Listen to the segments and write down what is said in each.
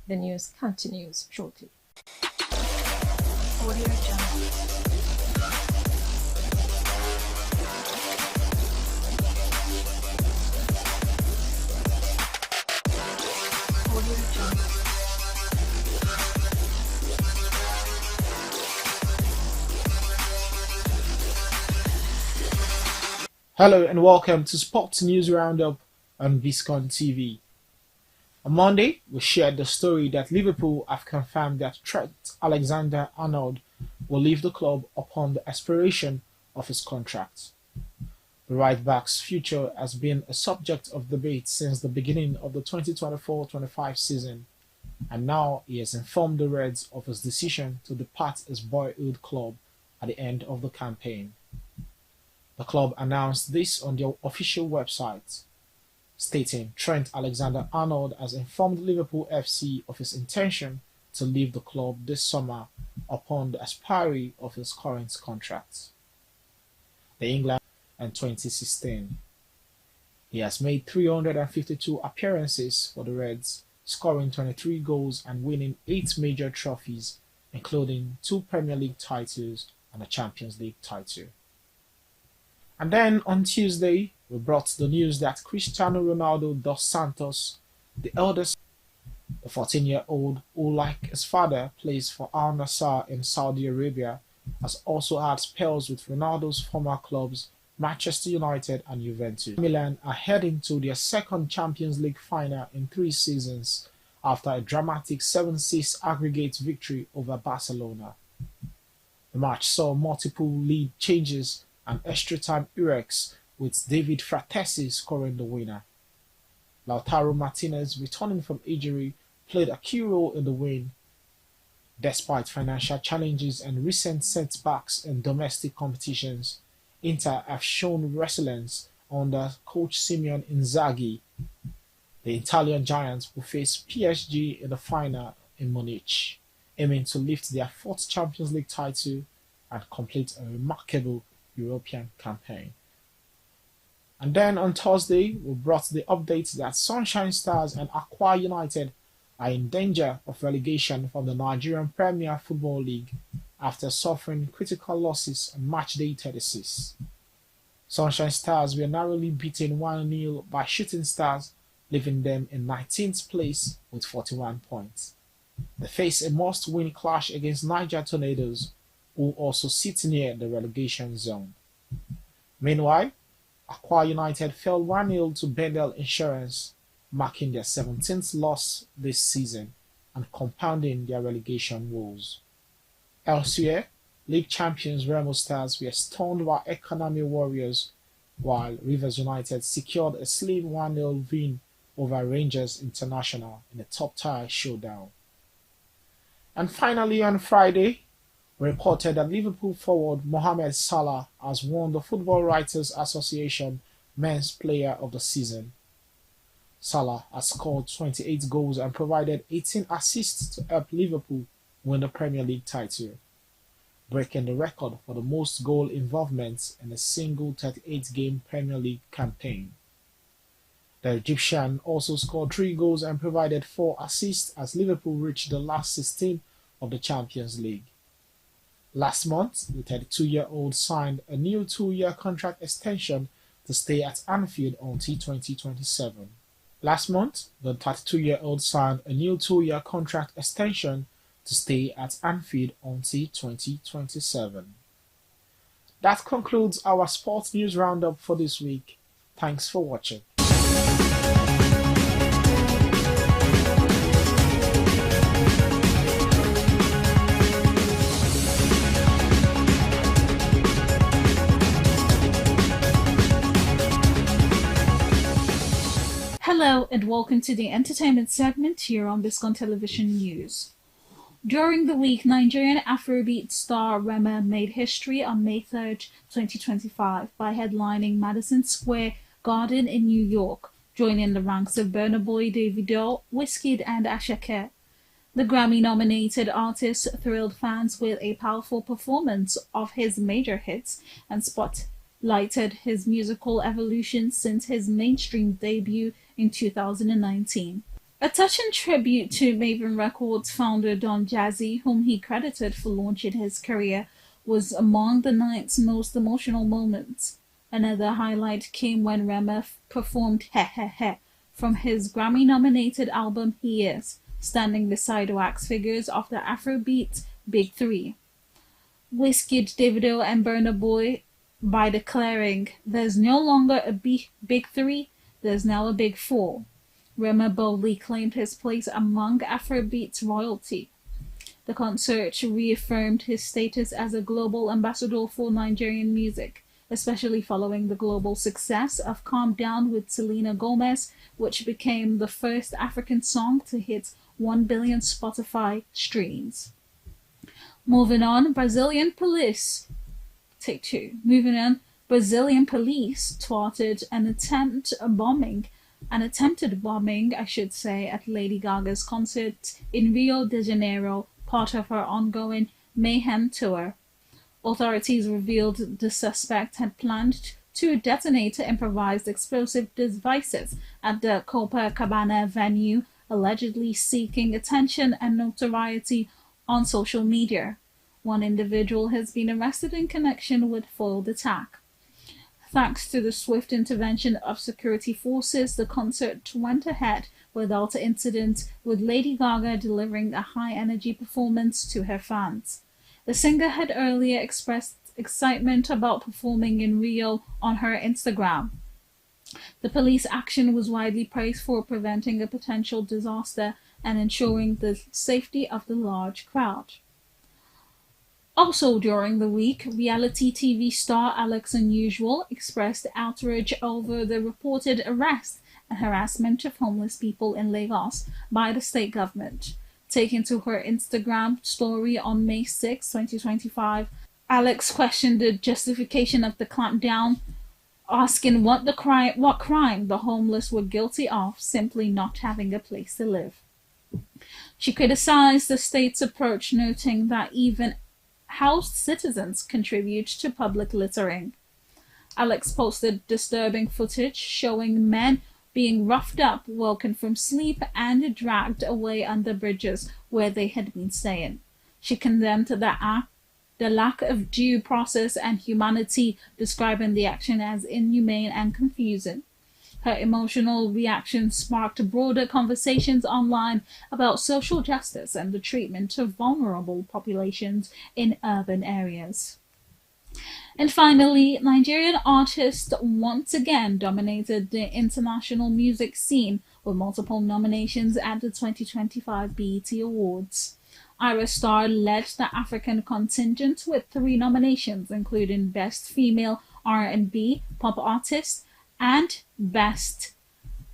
The news continues shortly. Audio Jungle. Hello and welcome to Sports News Roundup on Biscon TV. On Monday, we shared the story that Liverpool have confirmed that Trent Alexander-Arnold will leave the club upon the expiration of his contract. The right-back's future has been a subject of debate since the beginning of the 2024-25 season, and now he has informed the Reds of his decision to depart his boyhood club at the end of the campaign. The club announced this on their official website, stating Trent Alexander-Arnold has informed Liverpool FC of his intention to leave the club this summer upon the expiry of his current contract. The England in 2016. He has made 352 appearances for the Reds, scoring 23 goals and winning 8 major trophies, including 2 Premier League titles and a Champions League title. And then on Tuesday, we brought the news that Cristiano Ronaldo dos Santos, the eldest, the 14-year-old who, like his father, plays for Al Nassr in Saudi Arabia, has also had spells with Ronaldo's former clubs Manchester United and Juventus. Milan are heading to their second Champions League final in 3 seasons after a dramatic 7-6 aggregate victory over Barcelona. The match saw multiple lead changes and extra-time erects, with David Fratesi scoring the winner. Lautaro Martinez, returning from injury, played a key role in the win. Despite financial challenges and recent setbacks in domestic competitions, Inter have shown resilience under coach Simone Inzaghi. The Italian giants will face PSG in the final in Munich, aiming to lift their 4th Champions League title and complete a remarkable European campaign. And then on Thursday, we brought the update that Sunshine Stars and Aqua United are in danger of relegation from the Nigerian Premier Football League after suffering critical losses on match day 36. Sunshine Stars were narrowly beaten 1-0 by Shooting Stars, leaving them in 19th place with 41 points. They face a must-win clash against Niger Tornadoes, who also sit near the relegation zone. Meanwhile, Aqua United fell 1-0 to Bendel Insurance, marking their 17th loss this season and compounding their relegation woes. Elsewhere, league champions Remo Stars were stunned by Economy Warriors, while Rivers United secured a slim 1-0 win over Rangers International in a top-tier showdown. And finally, on Friday, we reported that Liverpool forward Mohamed Salah has won the Football Writers Association Men's Player of the Season. Salah has scored 28 goals and provided 18 assists to help Liverpool win the Premier League title, breaking the record for the most goal involvements in a single 38-game Premier League campaign. The Egyptian also scored 3 goals and provided 4 assists as Liverpool reached the last 16 of the Champions League. Last month, the 32-year-old signed a new 2-year contract extension to stay at Anfield until 2027. Last month, the 32-year-old signed a new 2-year contract extension to stay at Anfield until 2027. That concludes our sports news roundup for this week. Thanks for watching. Hello and welcome to the entertainment segment here on Biscon Television News. During the week, Nigerian Afrobeat star Rema made history on May 3rd, 2025 by headlining Madison Square Garden in New York, joining the ranks of Burna Boy, Davido, Wizkid and Asake. The Grammy-nominated artist thrilled fans with a powerful performance of his major hits and spotlighted his musical evolution since his mainstream debut in 2019. A touching tribute to Maven Records founder Don Jazzy, whom he credited for launching his career, was among the night's most emotional moments. Another highlight came when Rema performed He He He from his Grammy-nominated album He Is, standing beside wax figures of the Afrobeat Big Three. Wizkid, Davido, and Burna Boy by declaring, "There's no longer a Big Three, there's now a Big Four." Rema boldly claimed his place among Afrobeat's royalty. The concert reaffirmed his status as a global ambassador for Nigerian music, especially following the global success of Calm Down with Selena Gomez, which became the first African song to hit 1 billion Spotify streams. Moving on, Brazilian police thwarted an attempted bombing, at Lady Gaga's concert in Rio de Janeiro, part of her ongoing Mayhem tour. Authorities revealed the suspect had planned to detonate improvised explosive devices at the Copacabana venue, allegedly seeking attention and notoriety on social media. One individual has been arrested in connection with foiled attack. Thanks to the swift intervention of security forces, the concert went ahead without incident, with Lady Gaga delivering a high-energy performance to her fans. The singer had earlier expressed excitement about performing in Rio on her Instagram. The police action was widely praised for preventing a potential disaster and ensuring the safety of the large crowd. Also during the week, reality TV star Alex Unusual expressed outrage over the reported arrest and harassment of homeless people in Lagos by the state government. Taken to her Instagram story on May 6, 2025, Alex questioned the justification of the clampdown, asking what crime the homeless were guilty of simply not having a place to live. She criticized the state's approach, noting that even housed citizens contribute to public littering. Alex posted disturbing footage showing men being roughed up, woken from sleep, and dragged away under bridges where they had been staying. She condemned the lack of due process and humanity, describing the action as inhumane and confusing. Her emotional reaction sparked broader conversations online about social justice and the treatment of vulnerable populations in urban areas. And finally, Nigerian artists once again dominated the international music scene with multiple nominations at the 2025 BET Awards. Ira Star led the African contingent with 3 nominations, including Best Female R&B Pop Artist and Best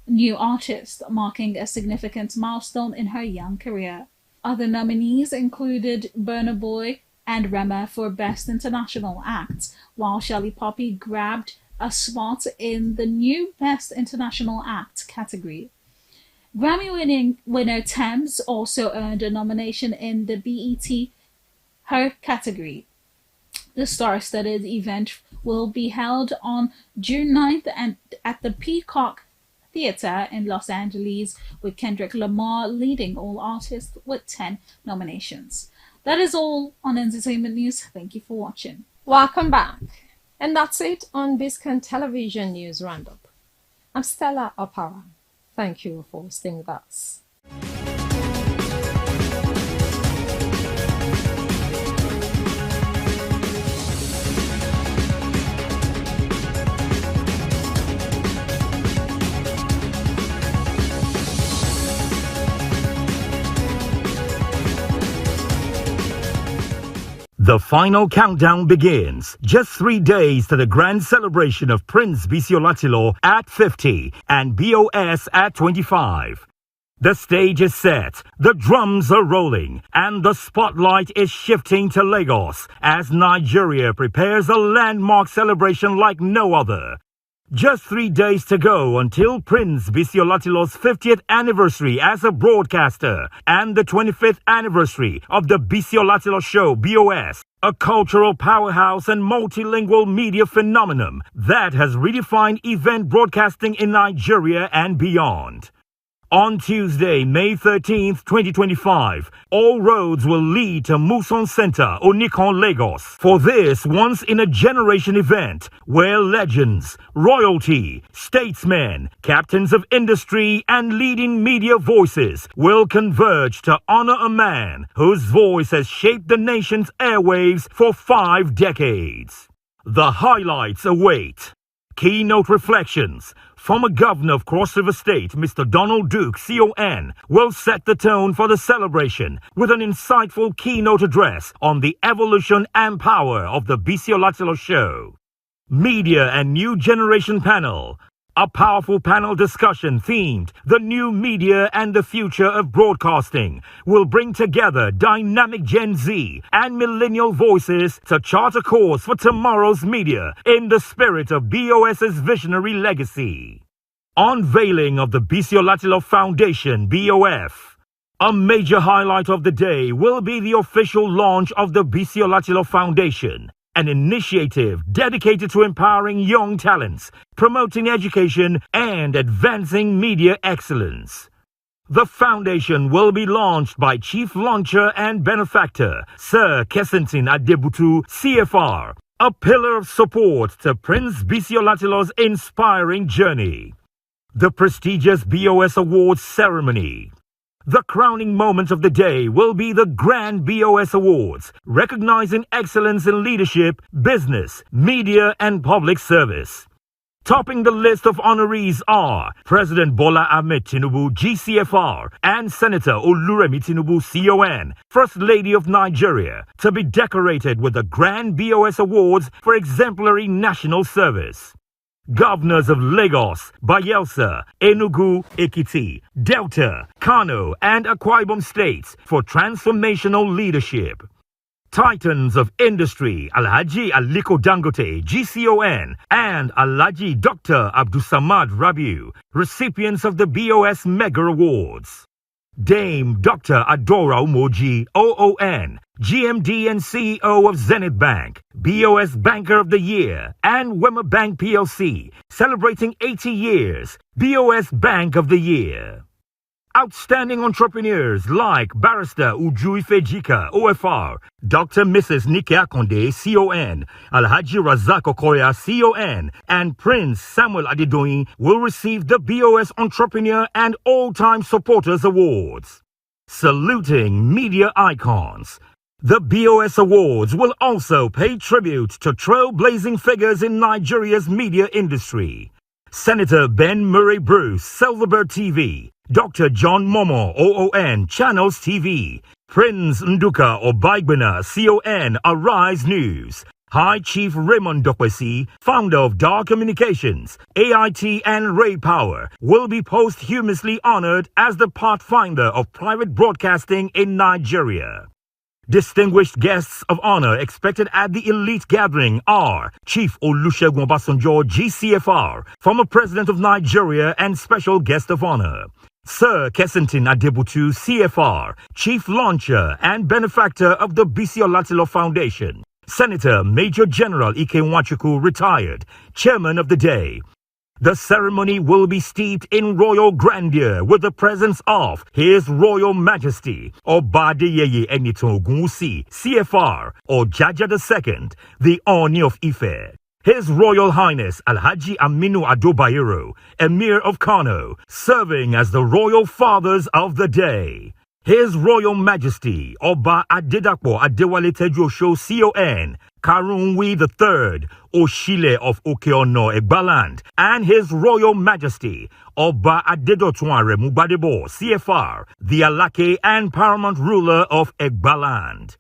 New Artist, marking a significant milestone in her young career. Other nominees included Burna Boy and Rema for Best International Act, while Shelly Poppy grabbed a spot in the new Best International Act category. Grammy winner Thames also earned a nomination in the BET Her category. The star-studded event will be held on June 9th at the Peacock Theatre in Los Angeles, with Kendrick Lamar leading all artists with 10 nominations. That is all on entertainment news. Thank you for watching. Welcome back. And that's it on Biscon Television News Roundup. I'm Stella Opara. Thank you for staying with us. The final countdown begins. Just 3 days to the grand celebration of Prince Biscon at 50 and BOS at 25. The stage is set, the drums are rolling, and the spotlight is shifting to Lagos as Nigeria prepares a landmark celebration like no other. Just 3 days to go until Prince Biscon 50th anniversary as a broadcaster and the 25th anniversary of the Biscon Show, BOS, a cultural powerhouse and multilingual media phenomenon that has redefined event broadcasting in Nigeria and beyond. On Tuesday, May 13th, 2025, all roads will lead to Muson Center, Onikon, Lagos, for this once-in-a-generation event where legends, royalty, statesmen, captains of industry, and leading media voices will converge to honor a man whose voice has shaped the nation's airwaves for 5 decades. The highlights await. Keynote reflections. Former Governor of Cross River State, Mr. Donald Duke, CON, will set the tone for the celebration with an insightful keynote address on the evolution and power of the Biscon show. Media and New Generation panel. A powerful panel discussion themed The New Media and the Future of Broadcasting will bring together dynamic Gen Z and millennial voices to chart a course for tomorrow's media in the spirit of BOS's visionary legacy. Unveiling of the Biscon Foundation, BOF. A major highlight of the day will be the official launch of the Biscon Foundation, an initiative dedicated to empowering young talents, promoting education, and advancing media excellence. The foundation will be launched by Chief Launcher and Benefactor, Sir Kessington Adebutu, CFR, a pillar of support to Prince Biscon inspiring journey. The prestigious BOS Awards ceremony. The crowning moment of the day will be the Grand BOS Awards, recognizing excellence in leadership, business, media, and public service. Topping the list of honorees are President Bola Ahmed Tinubu, GCFR, and Senator Oluremi Tinubu, CON, First Lady of Nigeria, to be decorated with the Grand BOS Awards for exemplary national service. Governors of Lagos, Bayelsa, Enugu, Ekiti, Delta, Kano, and Akwa Ibom states for transformational leadership. Titans of industry, Alhaji Aliko Dangote, GCON, and Alhaji Dr. Abdusamad Rabiu, recipients of the BOS Mega Awards. Dame Dr. Adora Umoji, OON, GMD and CEO of Zenith Bank, BOS Banker of the Year, and Wema Bank PLC, celebrating 80 years, BOS Bank of the Year. Outstanding entrepreneurs like Barrister Uju Ifejika, OFR, Dr. Mrs. Nike Akonde, CON, Alhaji Razak Okoya, CON, and Prince Samuel Adedoyin will receive the BOS Entrepreneur and All-Time Supporters Awards. Saluting media icons. The BOS Awards will also pay tribute to trailblazing figures in Nigeria's media industry. Senator Ben Murray Bruce, Silverbird TV, Dr. John Momo, OON, Channels TV, Prince Nduka Obaigbena, CON, Arise News, High Chief Raymond Dokwesi, founder of Dar Communications, AIT and Ray Power, will be posthumously honored as the pathfinder of private broadcasting in Nigeria. Distinguished guests of honor expected at the elite gathering are Chief Olusegun Obasanjo, GCFR, former President of Nigeria and special guest of honor. Sir Kessington Adebutu, CFR, Chief Launcher and Benefactor of the Biscon Foundation. Senator Major General Ike Nwachukwu, retired, Chairman of the day. The ceremony will be steeped in royal grandeur with the presence of His Royal Majesty Obadeyeye Enitan Ogunwusi, CFR, Ojaja II, the Oni of Ife. His Royal Highness Alhaji Aminu Ado Bayero, Emir of Kano, serving as the Royal Fathers of the day. His Royal Majesty Oba Adedapo Adewale Tejosho, CON, Karunwi III, Oshile of Okeono, Egbaland, and His Royal Majesty Oba Adedotunare Mubadebo, CFR, the Alake and paramount ruler of Egbaland.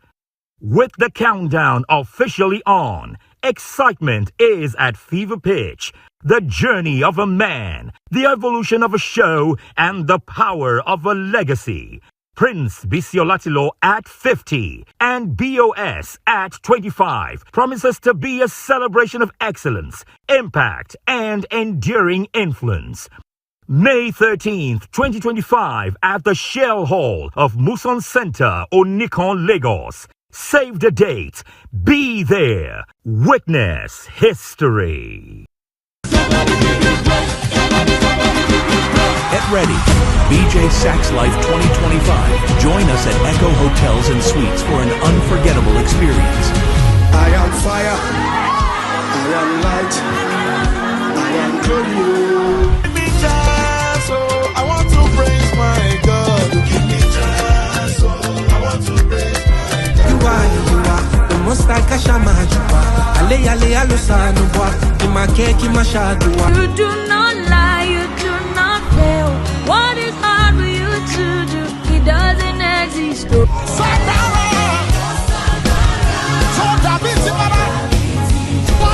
With the countdown officially on, excitement is at fever pitch. The journey of a man, the evolution of a show, and the power of a legacy. Prince Biscon at 50 and BOS at 25 promises to be a celebration of excellence, impact, and enduring influence. May 13th, 2025 at the Shell Hall of Muson Center, Onikon, Lagos. Save the date. Be there. Witness history. Get ready. BJ Sachs Life 2025. Join us at Echo Hotels and Suites for an unforgettable experience. I am fire. I am light. I am glory. Give me chance, oh, I want to praise my God. Give me chance, oh, I want to praise my God. You are the most like a shaman. Ale ale alusanubwa. Imakeki mashadua. You do not lie, you do not fail. What is hard for you to do? It doesn't exist. What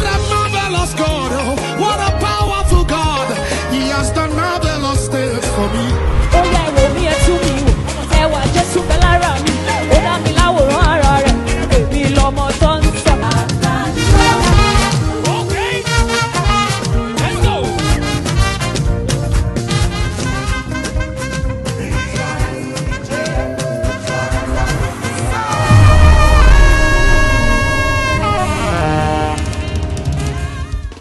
a marvelous God, oh, what a powerful God. He has done marvelous things for me. Oh yeah, wo mi etu mi wo. Ẹ wá Jésù bẹ lára mi. Ó dá mi láwòrán ara rẹ̀. Èmi lọmọ tó ń sọ. Okay, let's go.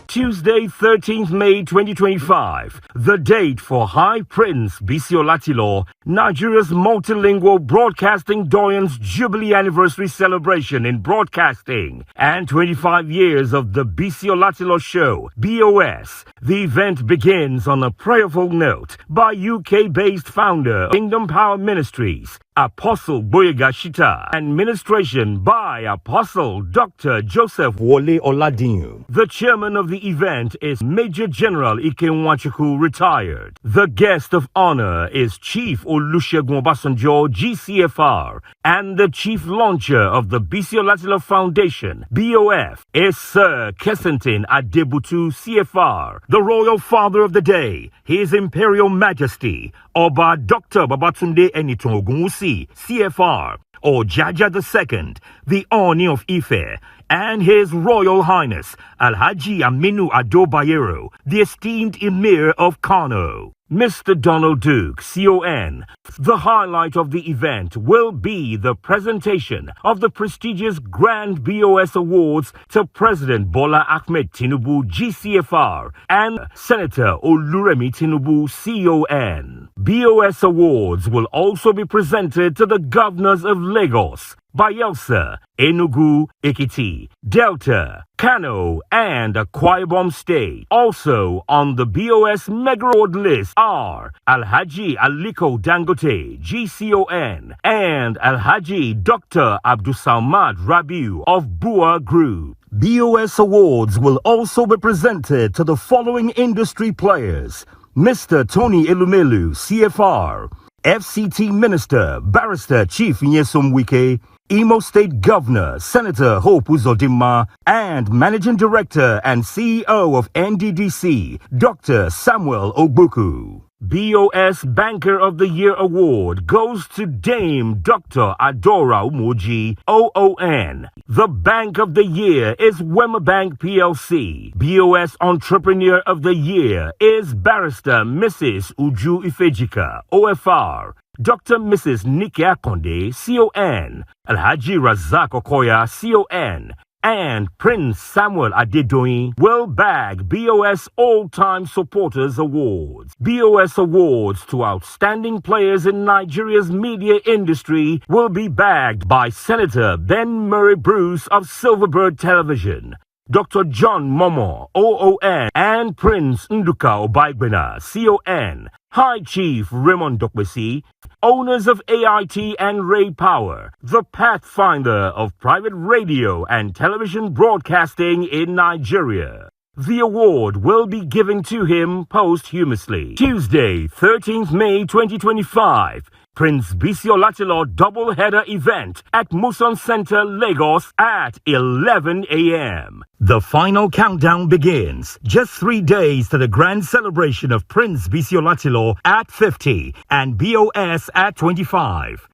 Tuesday, 13th May 2025, the date for High Prince Biscon, Nigeria's multilingual broadcasting doyen's Jubilee Anniversary celebration in broadcasting, and 25 years of the Biscon Show, BOS. The event begins on a prayerful note by UK-based founder Kingdom Power Ministries, Apostle Boyega Shita, and ministration by Apostle Dr. Joseph Wole Oladinu. The chairman of the event is Major General Ikenwachuku, retired. The guest of honor is Chief Olusegun Obasanjo, GCFR, and the chief launcher of the Biscon Foundation, BOF, is Sir Kessentin Adebutu, CFR. The royal father of the day, His Imperial Majesty, Oba Dr. Babatunde Eniton Ogunwusi, CFR, or Jaja II, the Oni of Ife, and His Royal Highness Alhaji Aminu Ado Bayero, the esteemed Emir of Kano. Mr. Donald Duke, CON. The highlight of the event will be the presentation of the prestigious Grand BOS Awards to President Bola Ahmed Tinubu, GCFR, and Senator Oluremi Tinubu, CON. BOS Awards will also be presented to the governors of Lagos, Bayelsa, Enugu, Ekiti, Delta, Kano, and Akwa Ibom State. Also on the BOS Mega Award list are Alhaji Aliko Dangote, GCON, and Alhaji Dr. Abdusamad Rabiu of Bua Group. BOS Awards will also be presented to the following industry players: Mr. Tony Elumelu, CFR, FCT Minister, Barrister Chief Nyesom Wike, Imo State Governor, Senator Hope Uzodinma, and Managing Director and CEO of NDDC, Dr. Samuel Ogbuku. BOS Banker of the Year Award goes to Dame Dr. Adora Umoji, OON. The Bank of the Year is Wema Bank PLC. BOS Entrepreneur of the Year is Barrister Mrs. Uju Ifejika, OFR. Dr. Mrs. Nikki Akonde, CON, Alhaji Razak Okoya, CON, and Prince Samuel Adedoyin will bag BOS All-Time Supporters Awards. BOS Awards to outstanding players in Nigeria's media industry will be bagged by Senator Ben Murray Bruce of Silverbird Television, Dr. John Momo, OON, and Prince Nduka Obaigbena, CON, High Chief Raymond Dokwesi, owners of AIT and Ray Power, the pathfinder of private radio and television broadcasting in Nigeria. The award will be given to him posthumously. Tuesday, 13th May 2025. Prince Biscon double-header event at Muson Center, Lagos at 11 a.m. The final countdown begins. Just 3 days to the grand celebration of Prince Biscon at 50 and BOS at 25.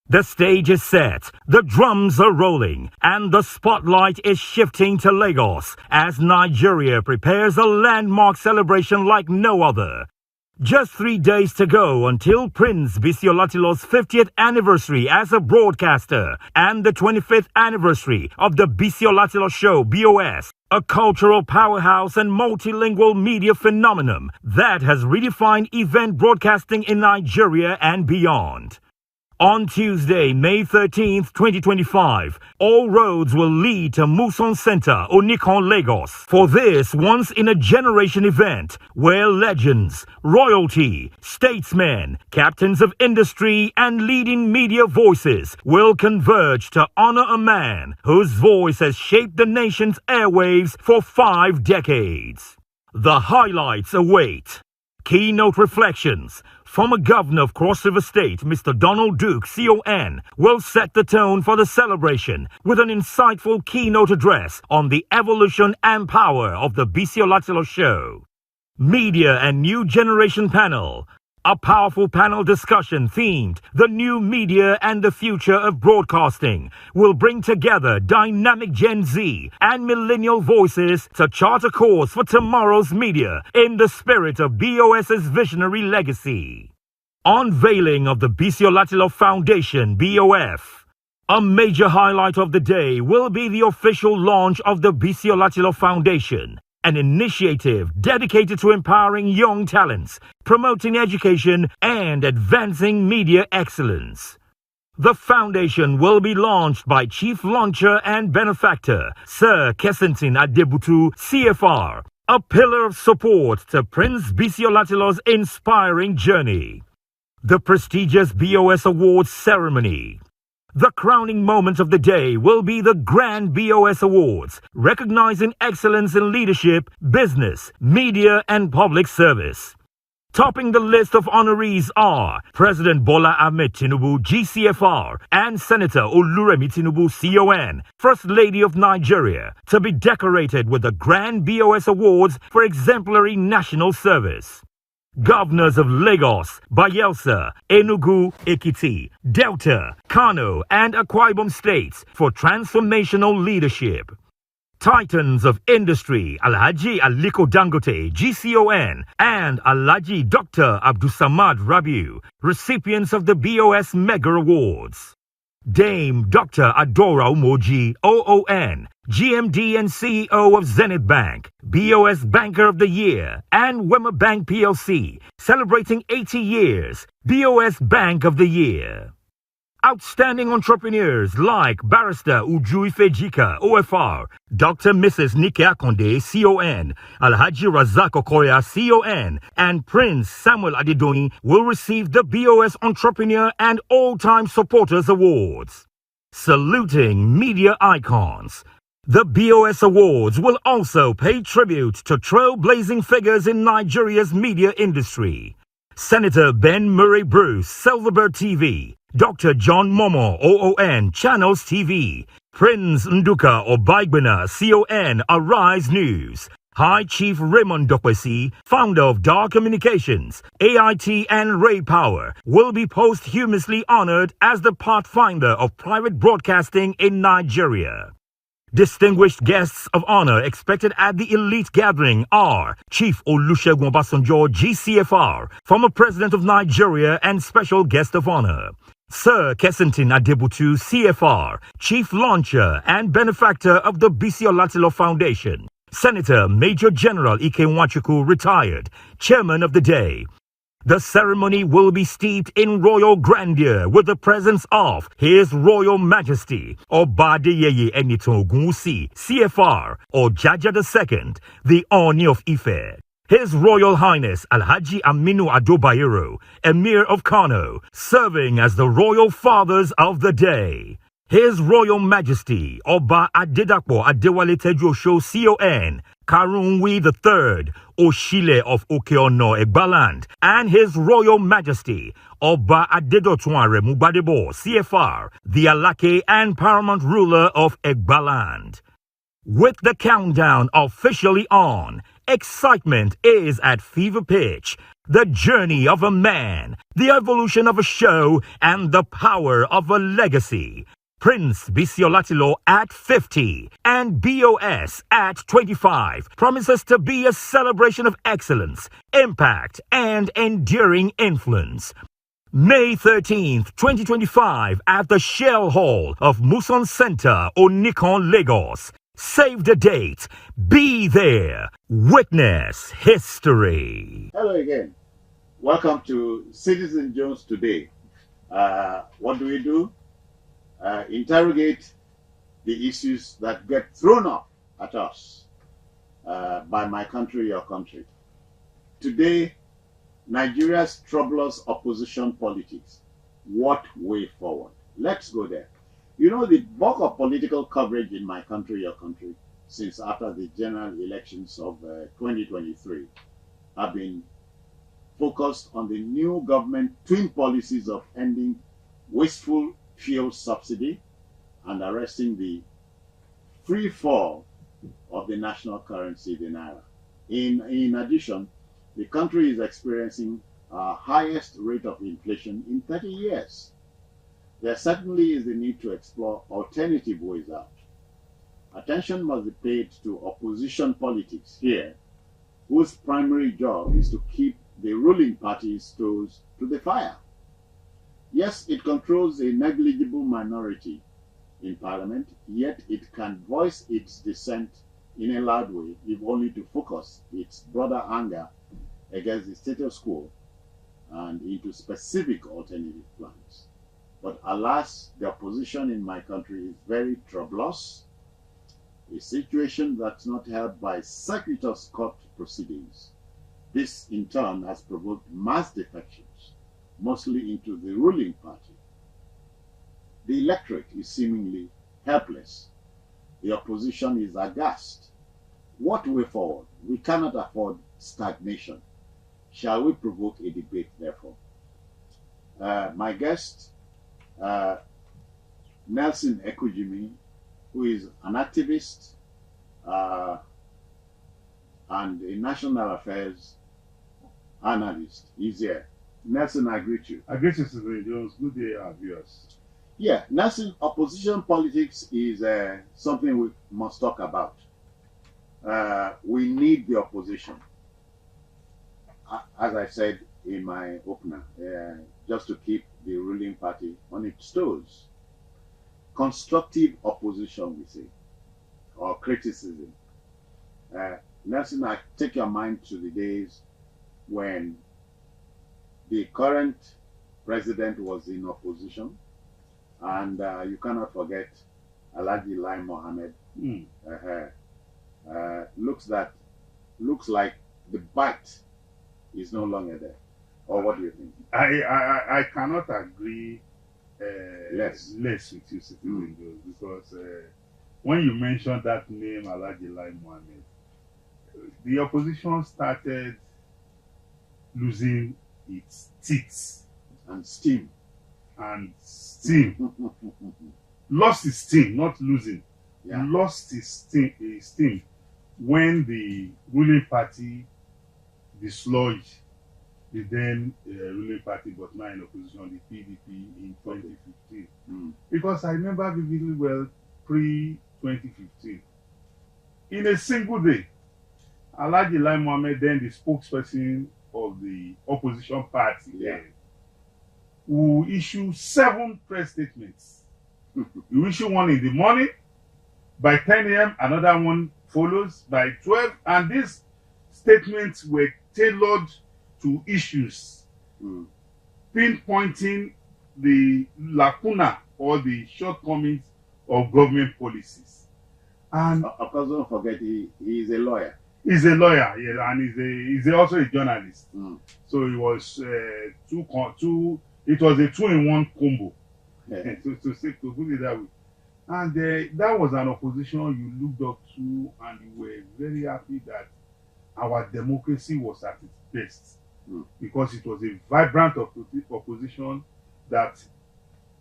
The stage is set, the drums are rolling, and the spotlight is shifting to Lagos as Nigeria prepares a landmark celebration like no other. Just 3 days to go until Prince Biscon 50th anniversary as a broadcaster and the 25th anniversary of the Biscon Show, BOS. a cultural powerhouse and multilingual media phenomenon that has redefined event broadcasting in Nigeria and beyond. On Tuesday, May 13th, 2025, all roads will lead to Muson Center, Onikon, Lagos, for this once-in-a-generation event where legends, royalty, statesmen, captains of industry, and leading media voices will converge to honor a man whose voice has shaped the nation's airwaves for 5 decades. The highlights await. Keynote reflections. Former Governor of Cross River State, Mr. Donald Duke, CON, will set the tone for the celebration with an insightful keynote address on the evolution and power of the Biscon show. Media and New Generation Panel. A powerful panel discussion themed The New Media and the Future of Broadcasting will bring together dynamic Gen Z and millennial voices to chart a course for tomorrow's media in the spirit of BOS's visionary legacy. Unveiling of the Biscon Foundation, BOF. A major highlight of the day will be the official launch of the Biscon Foundation, an initiative dedicated to empowering young talents, promoting education, and advancing media excellence. The foundation will be launched by Chief Launcher and Benefactor, Sir Kessington Adebutu, CFR, a pillar of support to Prince Biscon inspiring journey. The prestigious BOS Awards ceremony. The crowning moment of the day will be the Grand BOS Awards, recognizing excellence in leadership, business, media, and public service. Topping the list of honorees are President Bola Ahmed Tinubu, GCFR, and Senator Oluremi Tinubu, CON, First Lady of Nigeria, to be decorated with the Grand BOS Awards for exemplary national service. Governors of Lagos, Bayelsa, Enugu, Ekiti, Delta, Kano, and Akwa Ibom states for transformational leadership. Titans of industry, Alhaji Aliko Dangote, GCON, and Alhaji Dr. Abdusamad Rabiu, recipients of the BOS Mega Awards. Dame Dr. Adora Umoji, OON, GMD and CEO of Zenith Bank, BOS Banker of the Year, and Wema Bank PLC, celebrating 80 years, BOS Bank of the Year. Outstanding entrepreneurs like Barrister Uju Ifejika, OFR, Dr. Mrs. Nike Akonde, CON, Alhaji Razak Okoya, CON, and Prince Samuel Adedoni will receive the BOS Entrepreneur and All-Time Supporters Awards. Saluting media icons. The BOS Awards will also pay tribute to trailblazing figures in Nigeria's media industry. Senator Ben Murray Bruce, Silverbird TV, Dr. John Momo, OON, Channels TV, Prince Nduka Obaigbena, CON, Arise News, High Chief Raymond Dokwesi, founder of Dar Communications, AIT and Ray Power, will be posthumously honored as the pathfinder of private broadcasting in Nigeria. Distinguished guests of honor expected at the elite gathering are Chief Olusegun Obasanjo, GCFR, former President of Nigeria and special guest of honor. Sir Kessington Adebutu, CFR, Chief Launcher and Benefactor of the Biscon Foundation. Senator Major General Ike Nwachukwu, retired, Chairman of the day. The ceremony will be steeped in royal grandeur with the presence of His Royal Majesty Oba Adeyeye Enitan Ogunwusi, CFR, Ojaja II, the Oni of Ife. His Royal Highness Alhaji Aminu Ado Bayero, Emir of Kano, serving as the Royal Fathers of the day. His Royal Majesty Oba Adedapo Adewale Tejosho, CON, Karunwi III, Oshile of Okeono Egbaland, and His Royal Majesty Oba Adedotunare Mubadebo, CFR, the Alake and paramount ruler of Egbaland. With the countdown officially on, excitement is at fever pitch. The journey of a man, the evolution of a show, and the power of a legacy. Prince Biscon at 50 and BOS at 25 promises to be a celebration of excellence, impact, and enduring influence. May 13th, 2025 at the Shell Hall of Muson Center, Onikon, Lagos. Save the date. Be there. Witness history. Hello again. Welcome to Citizen Jones Today. What do? Interrogate the issues that get thrown up at us by My Country, Your Country. Today, Nigeria's troublous opposition politics. What way forward? Let's go there. You know, the bulk of political coverage in My Country, Your Country, since after the general elections of 2023, have been focused on the new government twin policies of ending wasteful fuel subsidy and arresting the free fall of the national currency, the naira. In addition, the country is experiencing our highest rate of inflation in 30 years. There certainly is the need to explore alternative ways out. Attention must be paid to opposition politics here, whose primary job is to keep the ruling party's toes to the fire. Yes, it controls a negligible minority in parliament, yet it can voice its dissent in a loud way, if only to focus its broader anger against the status quo and into specific alternative plans. But alas, the opposition in my country is very troublous, a situation that's not helped by circuitous court proceedings. This, in turn, has provoked mass defections, mostly into the ruling party. The electorate is seemingly helpless. The opposition is aghast. What way forward? We cannot afford stagnation. Shall we provoke a debate, therefore? My guest, Nelson Ekujimi, who is an activist and a national affairs analyst, is here. Nelson, I greet you. I greet you, Citizen Jones. Good day, our viewers. Yeah, Nelson, opposition politics is something we must talk about. We need the opposition. As I said in my opener, just to keep the ruling party on its toes. Constructive opposition, we say, or criticism. Nelson, I take your mind to the days when the current president was in opposition, and you cannot forget Alhaji Lai Mohammed. Looks like the bite is no longer there. Or what do you think? I cannot agree less with you, Citizen Jones, because when you mentioned that name, Alhaji Lai Mohammed, the opposition started losing its teeth and steam. Lost its steam, not losing. Yeah. Lost its steam when the ruling party dislodged the then ruling party, but now in opposition, the PDP, in 2015. Because I remember vividly well, pre-2015, in a single day, Alhaji Lai Mohammed, then the spokesperson of the opposition party, who issue 7 press statements. You issue one in the morning, by 10 a.m. another one follows, by 12, and these statements were tailored to issues, pinpointing the lacuna or the shortcomings of government policies. And of course, don't forget, he is a lawyer. He's a lawyer, yeah, and he's also a journalist. So it was it was a 2-in-1 combo, to put it that way. And that was an opposition you looked up to, and you were very happy that our democracy was at its best, because it was a vibrant opposition that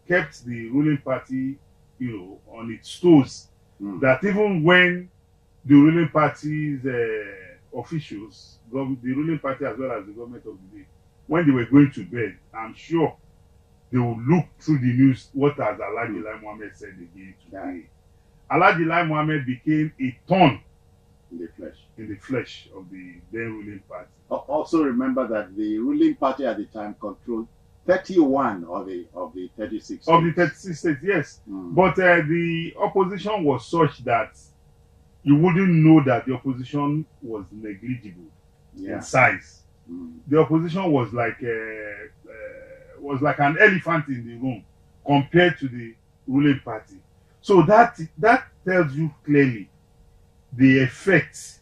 kept the ruling party, on its toes. That even when the ruling party's officials, the ruling party as well as the government of the day, when they were going to bed, I'm sure they would look through the news. What has Alhaji Lai Mohammed said again today? Alhaji Lai Mohammed became a thorn in the flesh of the then ruling party. Also remember that the ruling party at the time controlled 31 of the 36 states. Of the 36 states, yes. But the opposition was such that you wouldn't know that the opposition was negligible in size. The opposition was like an elephant in the room compared to the ruling party. So that tells you clearly the effect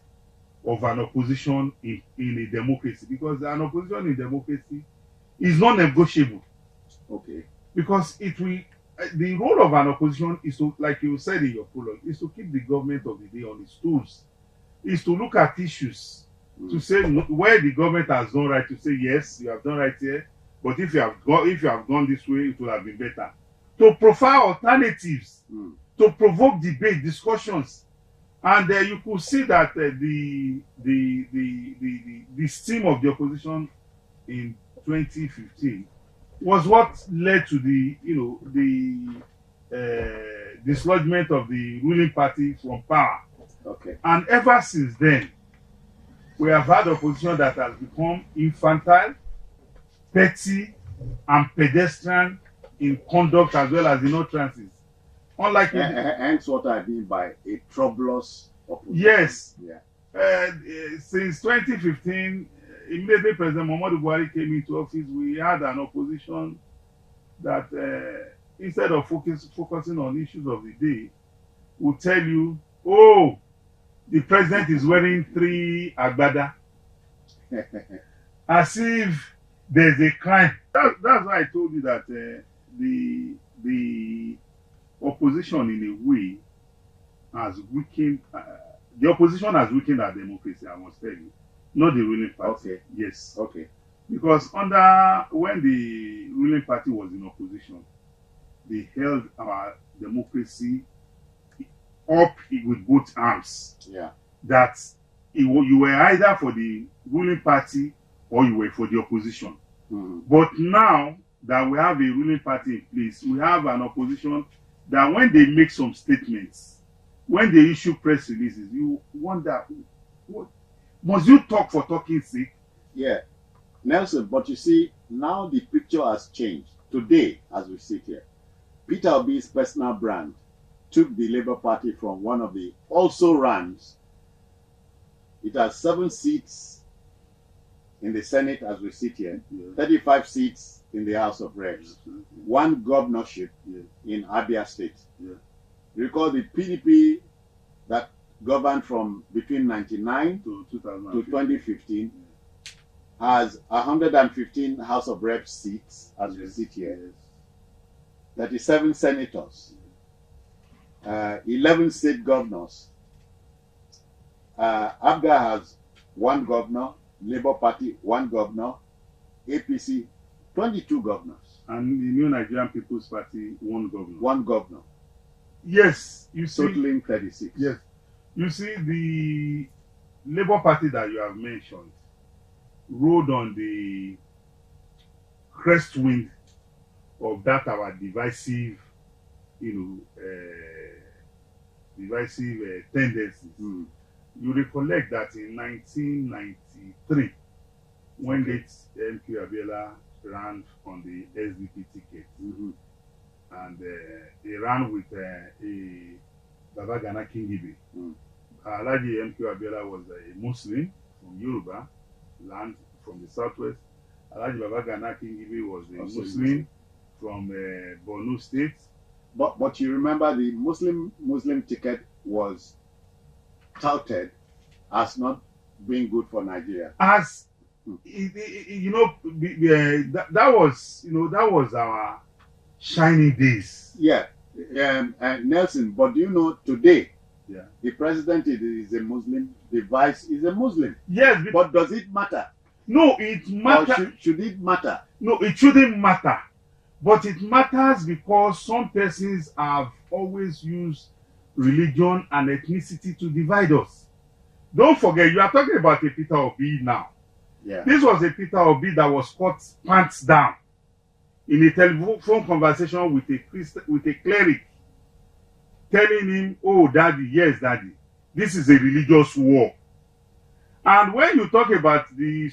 of an opposition in a democracy, because an opposition in democracy is not negotiable. Okay. Because the role of an opposition is to, like you said in your prologue, is to keep the government of the day on its toes, is to look at issues, to say where the government has done right, to say yes, you have done right here, but if you have gone this way, it would have been better. To profile alternatives, to provoke debate, discussions, and you could see that the steam of the opposition in 2015 was what led to the dislodgement of the ruling party from power. Okay. And ever since then, we have had opposition that has become infantile, petty, and pedestrian in conduct as well as in utterances. Unlike hence what I mean by a troublous opposition. Yes. Yeah. Since 2015, immediately President Muhammadu Buhari came into office, we had an opposition that instead of focusing on issues of the day, would tell you, oh, the president is wearing 3 agbada, as if there's a crime. That's why I told you that the opposition in a way has weakened. The opposition has weakened our democracy, I must tell you. Not the ruling party. Okay. Yes. Okay. Because when the ruling party was in opposition, they held our democracy up with both arms. Yeah. That you were either for the ruling party or you were for the opposition. But now that we have a ruling party in place, we have an opposition that when they make some statements, when they issue press releases, you wonder, what must you talk for talking's sake? Yeah, Nelson, but you see, now the picture has changed. Today, as we sit here, Peter Obi's personal brand took the Labour Party from one of the also runs. It has 7 seats in the Senate as we sit here, 35 seats in the House of Reps, 1 governorship in Abia State. Recall the PDP that governed from between 1999 to 2015 has 115 House of Reps seats as we sit here, 37 senators, 11 state governors. Abga has 1 governor, Labour Party 1 governor, APC 22 governors, and the New Nigerian People's Party 1 governor. 1 governor. Yes, you see, totaling 36. Yes, you see, the Labour Party that you have mentioned rode on the crest wind of that our divisive, tendencies. You recollect that in 1993, when late MK Abiola ran on the SDP ticket, and he ran with a Baba Gana Kingibe. Alhaji MK Abiola was a Muslim from Yoruba land from the southwest. Alhaji Baba Gana Kingibe was a Muslim from Borno State. But you remember the Muslim ticket was touted as not being good for Nigeria. As that was our shining days. Yeah, Nelson. But do you know today? Yeah. The president is a Muslim. The vice is a Muslim. Yes, but does it matter? No, it matters. Should it matter? No, it shouldn't matter. But it matters because some persons have always used religion and ethnicity to divide us. Don't forget, you are talking about a Peter Obi now. Yeah. This was a Peter Obi that was caught pants down in a telephone conversation with a cleric, telling him, "Oh, daddy, yes, daddy, this is a religious war." And when you talk about the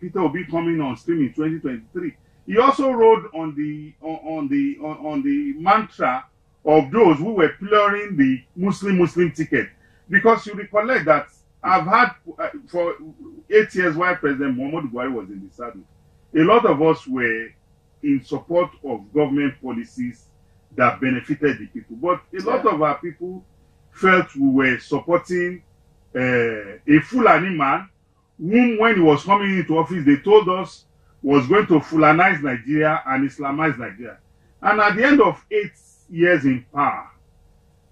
Peter Obi coming on stream in 2023, he also rode on the mantra of those who were plurring the Muslim ticket. Because you recollect that I've had for 8 years while President Muhammadu Buhari was in the saddle, a lot of us were in support of government policies that benefited the people. But a lot of our people felt we were supporting a Fulani man whom, when he was coming into office, they told us was going to Fulanize Nigeria and Islamize Nigeria. And at the end of 8 years in power,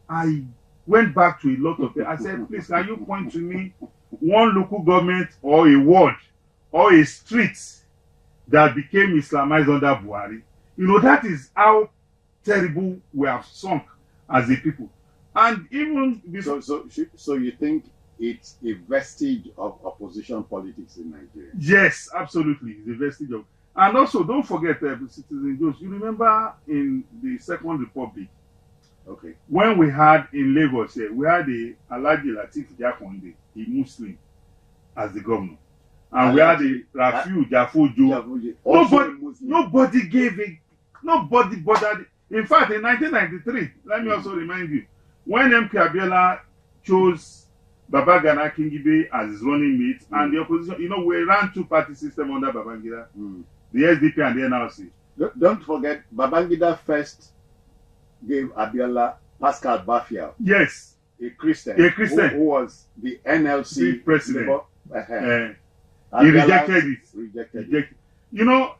I went back to a lot of them. I said, please, can you point to me one local government or a ward or a street that became Islamized under Buhari? You know, that is how terrible we have sunk as a people. And even so you think it's a vestige of opposition politics in Nigeria? Yes, absolutely. It's a vestige of. And also, don't forget, Citizen Jones, you remember in the Second Republic, okay, when we had in Lagos here, we had a Alhaji Lateef Jakonde, a Muslim, as the governor. And we had a Rafiu Jafojo. Nobody gave it, nobody bothered. In fact, in 1993, let me also remind you, when MK Abiola chose Babagana Kingibe as his running mate, and the opposition, you know, we ran two-party system under Babangida, the SDP and the NRC. Don't forget, Babangida first gave Abiola Pascal Bafia. Yes. A Christian. Who was the NLC president. He rejected it. You know,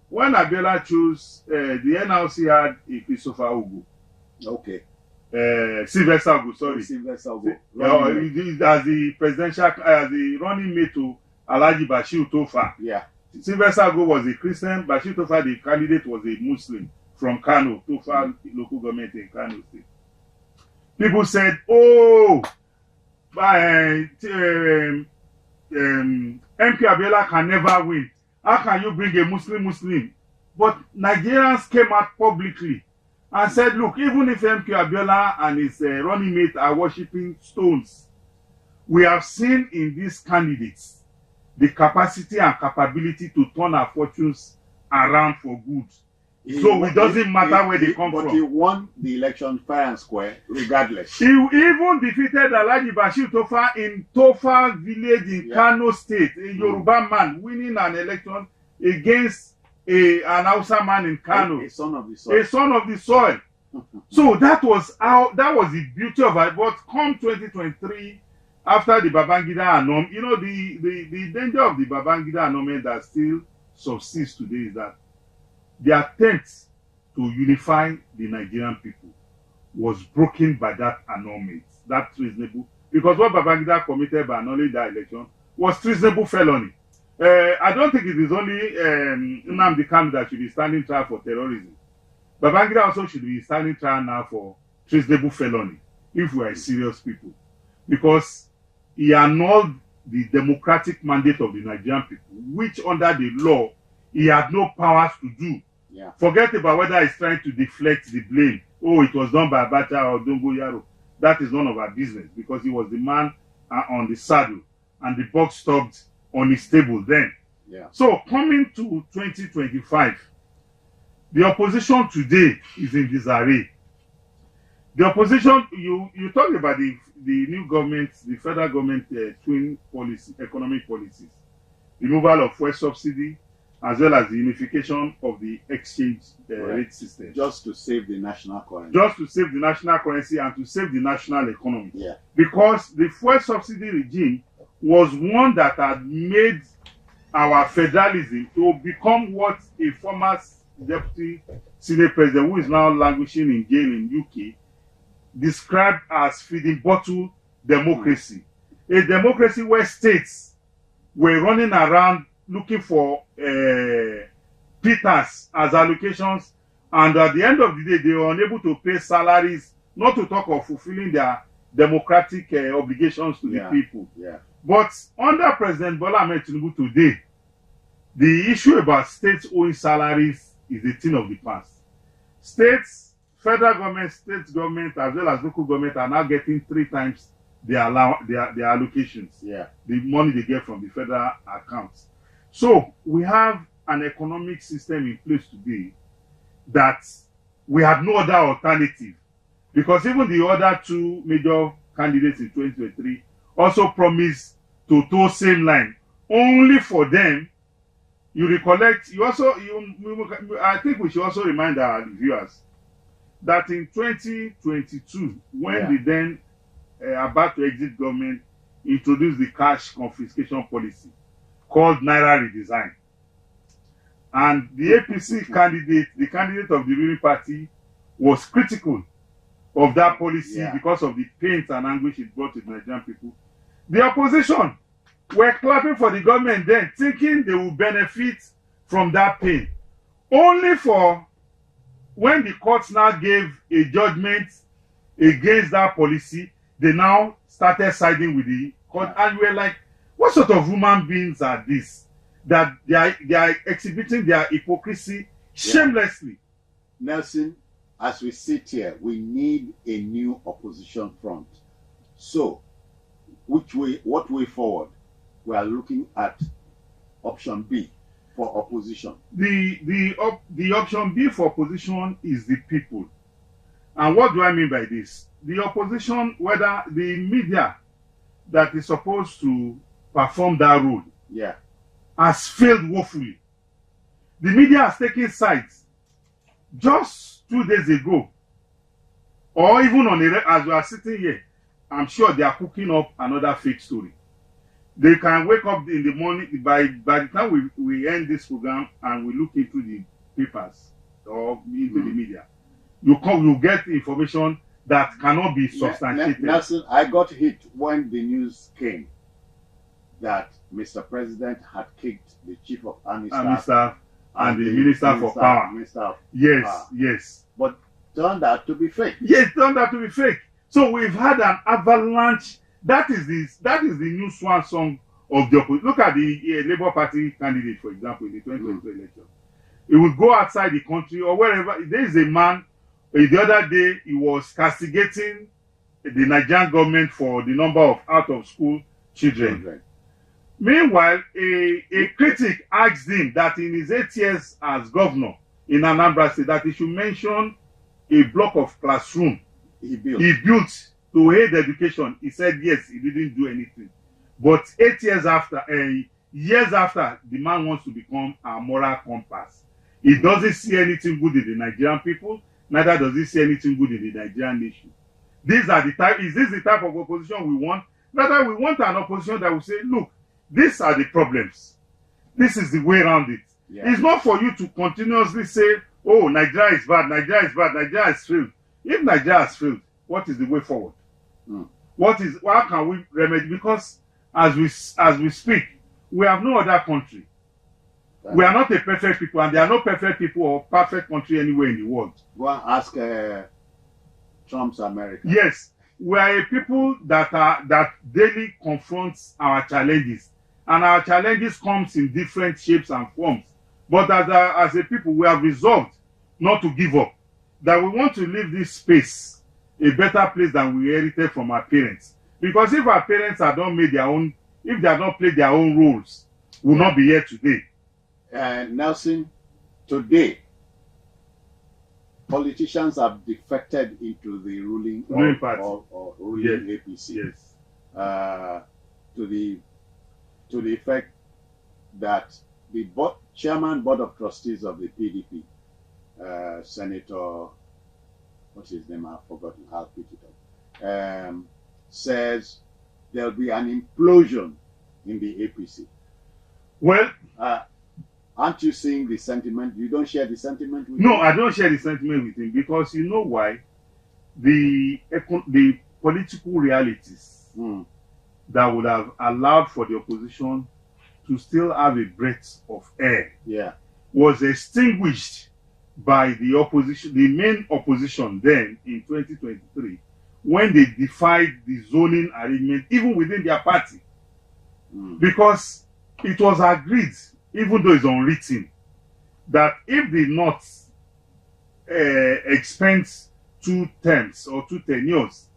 when Abiola chose, the NLC had a Christopher Ugu. Okay. Sylvester Ugu, sorry. Sylvester Ugu. As the presidential, as the running mate to Alhaji Bashir Tofa. Yeah. Sylvester Ugu was a Christian. Bashir Tofa, the candidate, was a Muslim from Kano, Tofa local government in Kano State. People said, oh, MK Abiola can never win. How can you bring a Muslim? But Nigerians came out publicly and said, look, even if MK Abiola and his running mate are worshipping stones, we have seen in these candidates the capacity and capability to turn our fortunes around for good. So it doesn't matter where they come from. But he won the election fair and square, regardless. He even defeated Alhaji Bashir Tofa in Tofa village in Kano State, a Yoruba man winning an election against an Hausa man in Kano. A son of the soil. A son of the soil. So that was the beauty of it. But come 2023, after the Babangida annulment, you know, the danger of the Babangida annulment that still subsists today is that the attempt to unify the Nigerian people was broken by that annulment, that treasonable. Because what Babangida committed by annulling that election was treasonable felony. I don't think it is only Nnamdi Kanu that should be standing trial for terrorism. Babangida also should be standing trial now for treasonable felony, if we are serious people. Because he annulled the democratic mandate of the Nigerian people, which under the law, he had no powers to do. Yeah. Forget about whether he's trying to deflect the blame. Oh, it was done by Abacha or Dongo Yaro. That is none of our business, because he was the man on the saddle and the buck stopped on his table then. Yeah. So coming to 2025, the opposition today is in disarray. The opposition, you talk about the new government, the federal government twin policy, economic policies, removal of fuel subsidy, as well as the unification of the exchange rate system. Just to save the national currency. Just to save the national currency and to save the national economy. Yeah. Because the fuel subsidy regime was one that had made our federalism to become what a former deputy Senate president, who is now languishing in jail in UK, described as feeding bottle democracy. A democracy where states were running around looking for pittance as allocations, and at the end of the day, they were unable to pay salaries, not to talk of fulfilling their democratic obligations to the people. Yeah. But under President Bola Ahmed Tinubu today, the issue about states owing salaries is a thing of the past. States, federal government, state government, as well as local government are now getting 3 times their allocations. Yeah. The money they get from the federal accounts. So we have an economic system in place today that we have no other alternative, because even the other 2 major candidates in 2023 also promised to toe same line, only for them. You recollect, I think we should also remind our viewers that in 2022, when the then about to exit government introduced the cash confiscation policy called Naira Redesign. And the APC candidate, the candidate of the ruling party, was critical of that policy because of the pain and anguish it brought to the Nigerian people. The opposition were clapping for the government then, thinking they would benefit from that pain. Only for when the courts now gave a judgment against that policy, they now started siding with the court. And we were like, what sort of human beings are these? That they are exhibiting their hypocrisy shamelessly. Nelson, as we sit here, we need a new opposition front. So, what way forward? We are looking at option B for opposition. The option B for opposition is the people. And what do I mean by this? The opposition, whether the media that is supposed to perform that role, has failed woefully. The media has taken sides. Just 2 days ago, or even as we are sitting here, I'm sure they are cooking up another fake story. They can wake up in the morning, by the time we end this program and we look into the papers or into the media, you get information that cannot be substantiated. Nelson, I got hit when the news came that Mr. President had kicked the Chief of Army Staff and the Minister for Power. Yes. But turned out to be fake. Yes, turned out to be fake. So we've had an avalanche. That is the new swan song of the opposition. Look at the Labour Party candidate, for example, in the 2022 election. He would go outside the country or wherever. There is a man, the other day, he was castigating the Nigerian government for the number of out-of-school children. Meanwhile, a critic asked him that in his 8 years as governor in Anambra State, that he should mention a block of classroom he built to aid education. He said yes, he didn't do anything. But 8 years after, the man wants to become our moral compass. He doesn't see anything good in the Nigerian people, neither does he see anything good in the Nigerian nation. Is this the type of opposition we want? Rather, we want an opposition that will say, look, these are the problems. This is the way around it. It's not for you to continuously say, oh, Nigeria is bad, Nigeria has failed. If Nigeria has failed, what is the way forward? How can we remedy? Because as we speak, we have no other country. We are not a perfect people, and there are no perfect people or perfect country anywhere in the world. Go and ask Trump's America. Yes, we are a people that daily confronts our challenges, and our challenges comes in different shapes and forms. But as a people, we have resolved not to give up. That we want to leave this space a better place than we inherited from our parents. Because if our parents had not made their own, if they had not played their own roles, we will not be here today. Nelson, today, politicians have defected into the ruling party or ruling APC. Yes. To the effect that the chairman board of trustees of the PDP, Senator, what's his name? I've forgotten. I'll pick it up. Says there'll be an implosion in the APC. Well, aren't you seeing the sentiment? You don't share the sentiment with him? No, him? I don't share the sentiment with him because you know why? The political realities that would have allowed for the opposition to still have a breath of air was extinguished by the opposition, the main opposition then in 2023, when they defied the zoning arrangement even within their party. Because it was agreed, even though it's unwritten, that if the North expends 2 terms or 2 tenures,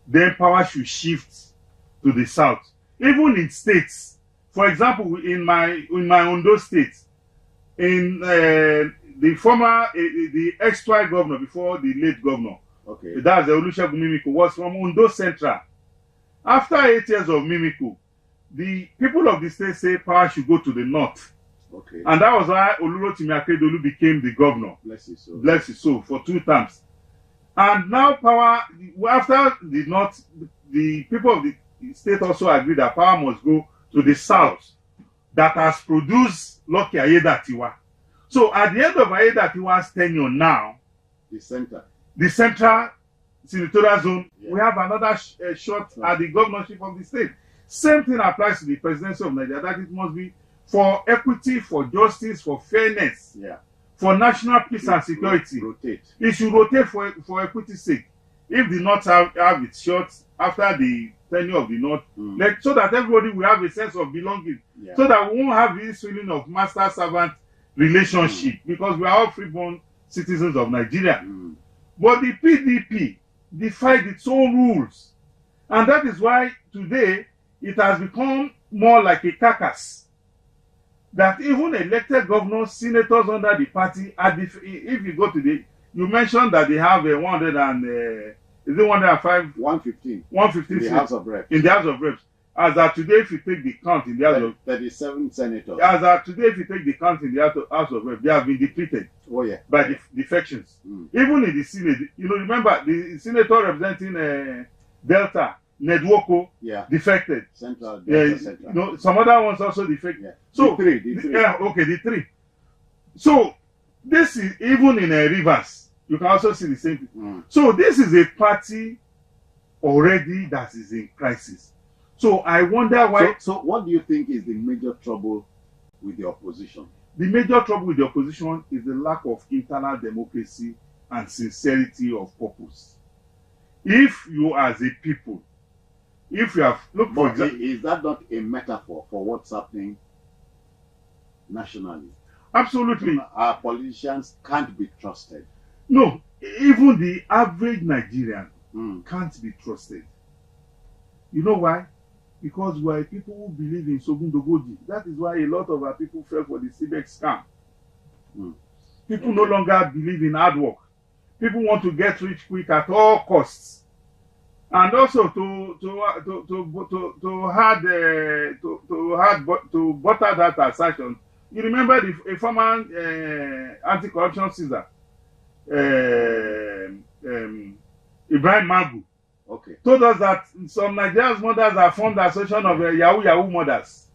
then power should shift to the South. Even in states, for example, in my Ondo state, in the former, the ex-governor before the late governor, that's Olusegun Mimiko, was from Ondo Central. After 8 years of Mimiko, the people of the state say power should go to the north. Okay. And that was why Olurotimi Akeredolu became the governor. Bless his soul. Bless his soul, for 2 terms. And now power, after the north, the people of the state also agreed that power must go to the south that has produced Lucky Ayedatiwa. So at the end of Ayedatiwa's tenure now, The center. the central senatorial zone, Yeah. we have another shot at the governorship of the state. Same thing applies to the presidency of Nigeria, that it must be for equity, for justice, for fairness, Yeah. for national peace and security. Rotate. It should rotate for equity's sake. If the North have its shot after the tenure of the North, so that everybody will have a sense of belonging, Yeah. so that we won't have this feeling of master-servant relationship, because we are all freeborn citizens of Nigeria. But the PDP defied its own rules, and that is why today it has become more like a carcass. That even elected governors, senators under the party, if you go to you mentioned that they have a 100 and is it 105? 115. 115 In the House of Reps. in the House of Reps. As of today, if you take the count in the House of 37 senators. as of today, if you take the count in the House of Reps, they have been depleted Oh yeah. by the defections. Even in the Senate, remember the senator representing Delta, Nedwoko, Yeah. defected. Central. Yeah, Delta Central. some other ones also defected. Yeah. So The three. yeah, okay, the 3. So this is even in Rivers. You can also see the same thing. So this is a party already that is in crisis. So I wonder why. So what do you think is the major trouble with the opposition? The major trouble with the opposition is the lack of internal democracy and sincerity of purpose. If you as a people, if you have look for But is that not a metaphor for what's happening nationally? absolutely Our politicians can't be trusted. no, even the average Nigerian can't be trusted. You know why? Because we are people who believe in Sogundogoji. That is why a lot of our people fell for the CBEX scam. People no longer believe in hard work. People want to get rich quick at all costs. And also to butter that assertion. You remember a former anti-corruption Caesar, Ibrahim Magu, Okay. told us that some Nigerian mothers have formed the association of Yahoo mothers.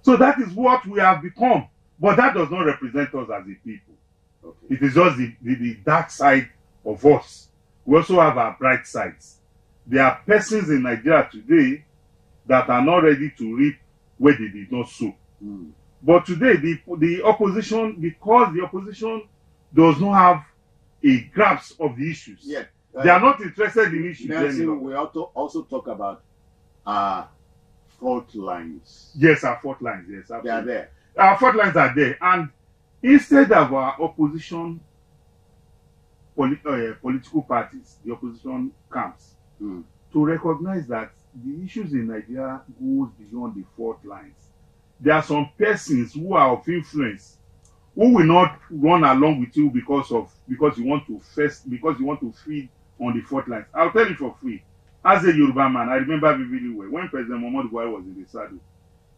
So that is what we have become. But that does not represent us as a people. Okay. It is just the dark side of us. We also have our bright sides. There are persons in Nigeria today that are not ready to reap where they did not sow. But today, the opposition, because the opposition does not have a grasp of the issues, Yeah. they are not interested in issues Nelson, anymore. we also talk about fault lines. Yes, our fault lines. Yes, They are absolutely. there. Our fault lines are there. And instead of our opposition political parties, the opposition camps, to recognize that the issues in Nigeria goes beyond the fault lines. There are some persons who are of influence who will not run along with you because you want to feed on the fault lines. I'll tell you for free. As a Yoruba man, I remember vividly well when President Muhammadu Buhari was in the saddle.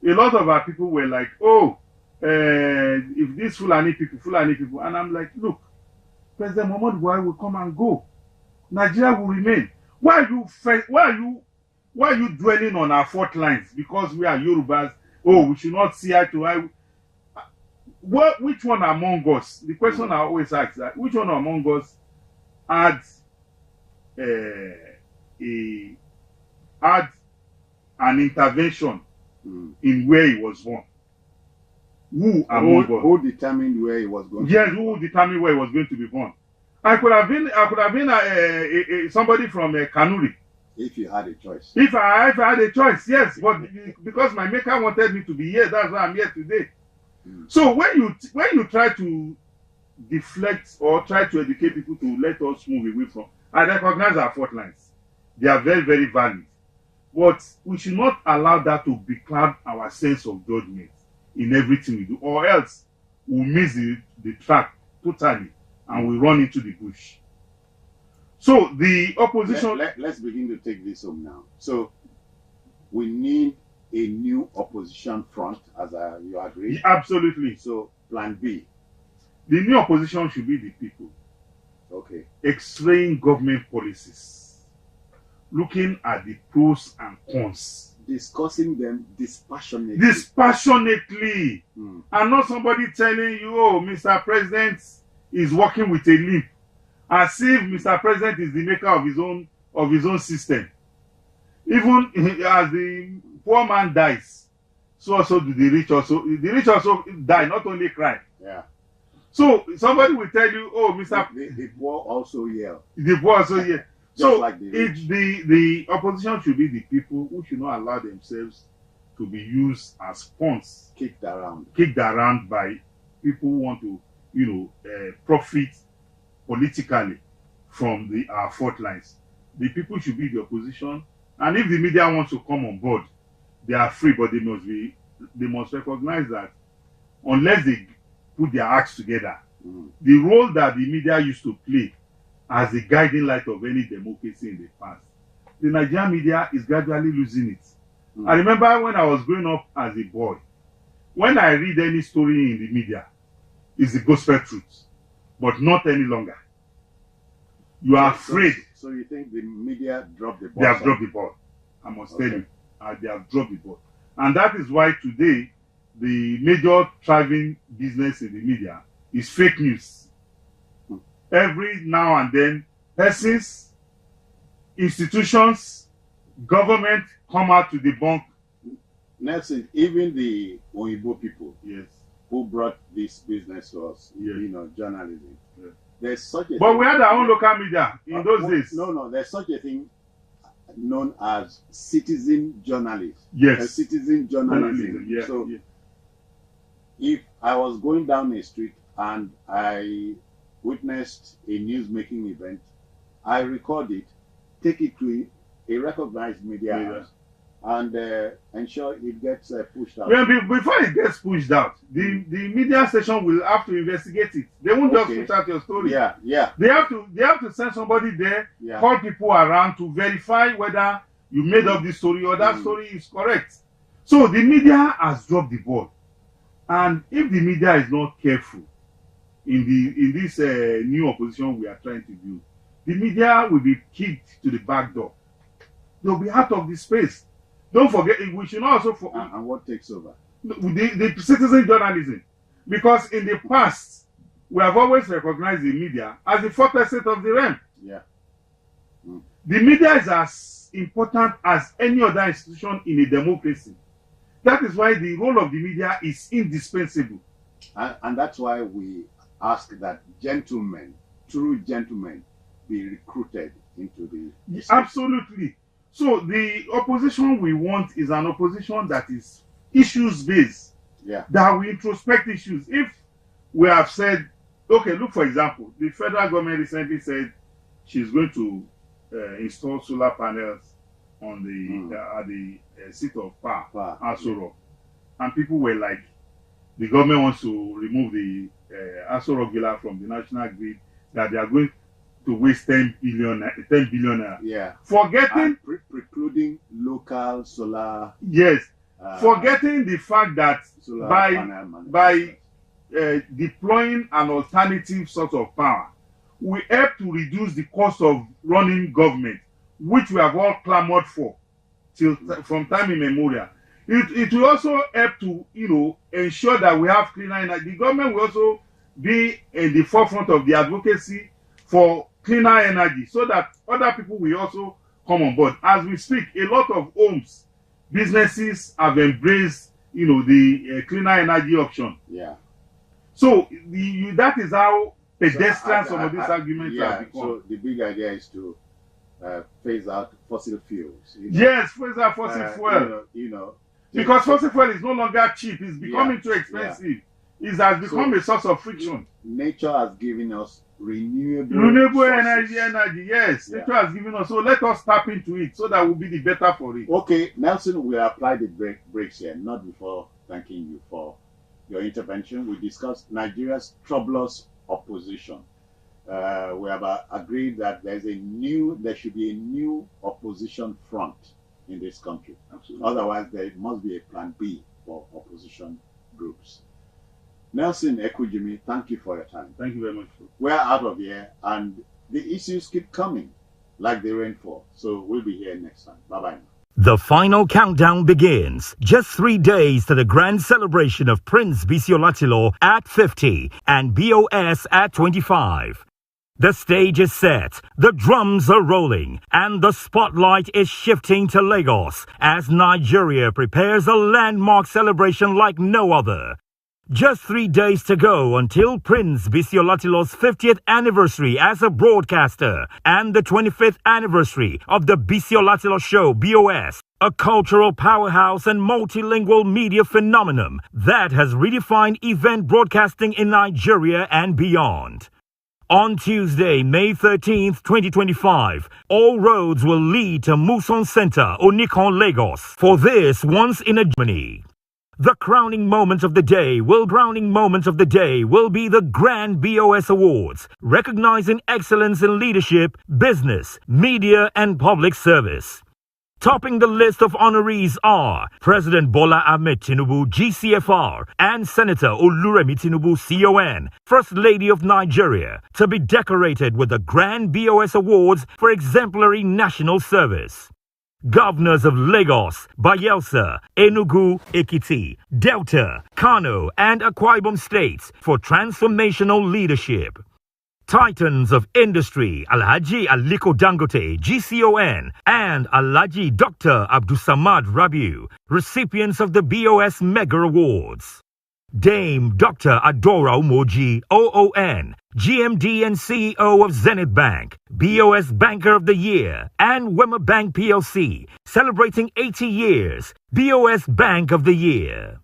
A lot of our people were like, "Oh, if these Fulani people," and I'm like, "Look, President Muhammadu Buhari will come and go. Nigeria will remain. Why are you dwelling on our fault lines because we are Yorubas? Oh, we should not see eye to eye." Which one among us? The question I always ask that: which one among us had an intervention in where he was born? Who determined where he was going? Yes, who determined where he was going to be born? I could have been somebody from Kanuri. If you had a choice. If I had a choice, yes, but because my maker wanted me to be here, that's why I'm here today. So when you try to deflect or try to educate people to let us move away from, I recognize our fault lines. They are very, very valid. But we should not allow that to becloud our sense of judgment in everything we do, or else we'll miss the track totally and we run into the bush. So the opposition. Let's begin to take this home now. So we need a new opposition front, as you agree. Absolutely. So plan B. The new opposition should be the people. Okay. Explain government policies, looking at the pros and cons, discussing them dispassionately. And not somebody telling you, "Oh, Mr. President is working with a limp," as if Mr. President is the maker of his own system. Even as the poor man dies, so also do the rich also. The rich also die, not only cry. Yeah. So somebody will tell you, "Oh, Mr. The poor also yell." The poor also yell. So like the opposition should be the people who should not allow themselves to be used as pawns, kicked around by people who want to, profit politically from our fault lines. The people should be the opposition, and if the media wants to come on board, they are free, but they must recognize that unless they put their acts together, the role that the media used to play as the guiding light of any democracy in the past, the Nigerian media is gradually losing it. I remember when I was growing up as a boy, when I read any story in the media, it's the gospel truth, but not any longer. You are afraid. So you think the media dropped the ball? They have dropped the ball. I must tell you, they have dropped the ball. And that is why today, the major thriving business in the media is fake news. Every now and then, persons, institutions, government come out to debunk. Nelson, even the Oyibo people, yes, who brought this business to us, yes, journalism. Yes. There's such a but thing. We had our own local media in those days. No, there's such a thing known as citizen journalism. Yes, citizen journalism. Yeah, so, if I was going down a street and I witnessed a news-making event, I record it, take it to a recognized media house, and ensure it gets pushed out. Well, before it gets pushed out, the media station will have to investigate it. They won't just push out your story. Yeah. They have to send somebody there, call people around to verify whether you made up this story or that story is correct. So the media has dropped the ball, and if the media is not careful in this new opposition we are trying to do, the media will be kicked to the back door. They'll be out of the space. Don't forget, we should not also and what takes over? The citizen journalism, because in the past we have always recognized the media as the fourth estate of the realm. Yeah. The media is as important as any other institution in a democracy. That is why the role of the media is indispensable. And that's why we ask that gentlemen, true gentlemen, be recruited into the Absolutely. So the opposition we want is an opposition that is issues-based. Yeah. That will introspect issues. If we have said, okay, look, for example, the federal government recently said she's going to install solar panels on the at the seat of power, Aso Rock. And people were like, the government wants to remove the Aso Rock Villa from the national grid, that they are going to waste 10 billion. Yeah. Forgetting precluding local solar. Yes. Forgetting the fact that by deploying an alternative source of power, we help to reduce the cost of running government, which we have all clamored for from time immemorial. It will also help to ensure that we have cleaner energy. The government will also be in the forefront of the advocacy for cleaner energy, so that other people will also come on board. As we speak, a lot of homes, businesses have embraced the cleaner energy option. Yeah. So that is how pedestrian some of these arguments have become. So the big idea is to phase out fossil fuels. Yes, phase out fossil fuel. Because fossil fuel is no longer cheap; it's becoming too expensive. It has become a source of friction. Nature has given us renewable energy. Yes, nature has given us. So let us tap into it, so that we'll be the better for it. Okay, Nelson, we apply the brakes here, not before thanking you for your intervention. We discussed Nigeria's troublous opposition. we have agreed that there should be a new opposition front in this country. Absolutely. Otherwise, there must be a plan B for opposition groups. Nelson Ekujimi, thank you for your time. Thank you very much. We're out of here, and the issues keep coming like the rainfall. So we'll be here next time. Bye-bye. The final countdown begins. Just 3 days to the grand celebration of Prince Biscon at 50 and BOS at 25. The stage is set, the drums are rolling, and the spotlight is shifting to Lagos as Nigeria prepares a landmark celebration like no other. Just 3 days to go until Prince Biscon 50th anniversary as a broadcaster and the 25th anniversary of the Biscon Show, BOS, a cultural powerhouse and multilingual media phenomenon that has redefined event broadcasting in Nigeria and beyond. On Tuesday, May 13th, 2025, all roads will lead to Muson Center, Onikon, Lagos, for this once in a Germany. The crowning moment of the day will be the Grand BOS Awards, recognizing excellence in leadership, business, media, and public service. Topping the list of honorees are President Bola Ahmed Tinubu, GCFR, and Senator Oluremi Tinubu, CON, First Lady of Nigeria, to be decorated with the Grand BOS Awards for exemplary national service. Governors of Lagos, Bayelsa, Enugu, Ekiti, Delta, Kano, and Akwa Ibom states for transformational leadership. Titans of industry, Alhaji Aliko Dangote, GCON, and Alhaji Dr. Abdusamad Rabiu, recipients of the BOS Mega Awards. Dame Dr. Adora Umoji, OON, GMD and CEO of Zenith Bank, BOS Banker of the Year, and Wema Bank PLC, celebrating 80 years, BOS Bank of the Year.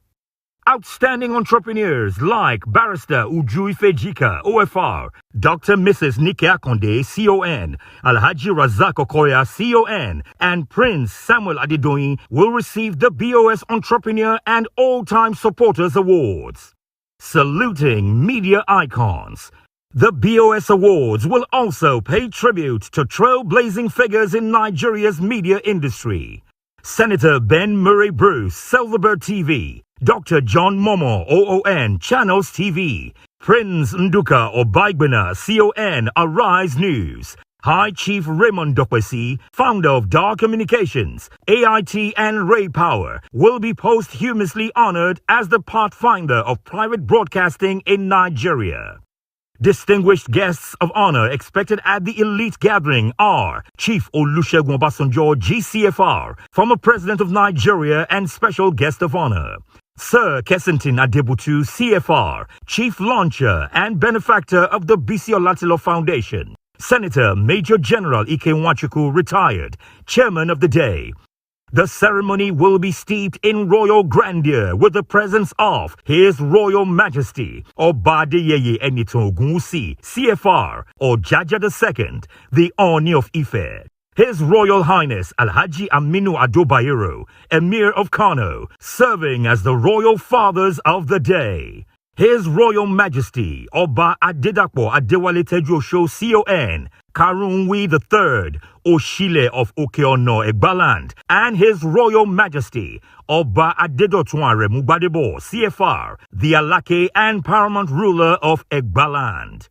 Outstanding entrepreneurs like Barrister Uju Ifejika, OFR, Dr. Mrs. Nike Akonde, CON, Alhaji Razak Okoya, CON, and Prince Samuel Adedoyin will receive the BOS Entrepreneur and All-Time Supporters Awards. Saluting media icons. The BOS Awards will also pay tribute to trailblazing figures in Nigeria's media industry. Senator Ben Murray Bruce, Silverbird TV, Dr. John Momo, OON, Channels TV, Prince Nduka Obaigbena, CON, Arise News, High Chief Raymond Dokwesi, founder of Dar Communications, AIT and Ray Power, will be posthumously honored as the pathfinder of private broadcasting in Nigeria. Distinguished guests of honor expected at the elite gathering are Chief Olusegun Obasanjo, GCFR, former President of Nigeria and special guest of honor. Sir Kessington Adebutu, CFR, Chief Launcher and Benefactor of the Biscon Foundation. Senator Major General Ike Nwachukwu, retired, Chairman of the day. The ceremony will be steeped in royal grandeur with the presence of His Royal Majesty Oba Adeyeye Enitan Ogunwusi, CFR, Ojaja II, the Oni of Ife. His Royal Highness Alhaji Aminu Ado Bayero, Emir of Kano, serving as the Royal Fathers of the day. His Royal Majesty Oba Adedapo Adewale Tejuosho, CON, Karunwi III, Oshile of Okeono Egbaland, and His Royal Majesty Oba Adedotunare Mugbadebo, CFR, the Alake and paramount ruler of Egbaland.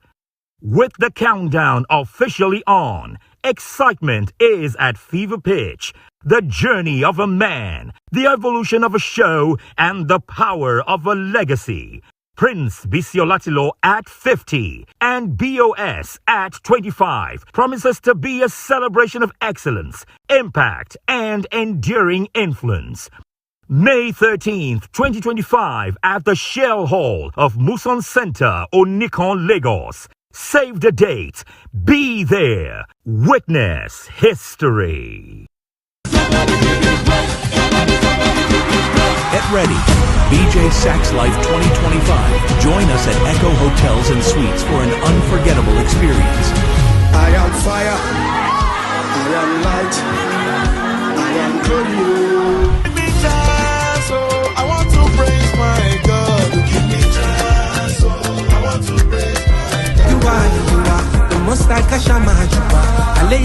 With the countdown officially on, excitement is at fever pitch. The journey of a man, the evolution of a show, and the power of a legacy. Prince Biscon at 50 and BOS at 25 promises to be a celebration of excellence, impact, and enduring influence. May 13th, 2025 at the Shell Hall of Muson Center, Onikon, Lagos. Save the date. Be there. Witness history. Get ready. BJ Sax Life 2025. Join us at Echo Hotels and Suites for an unforgettable experience. I am fire, I am light, I am glory. Give me chance, oh, I want to praise my God. Give me chance, oh, I want to praise my God. You are,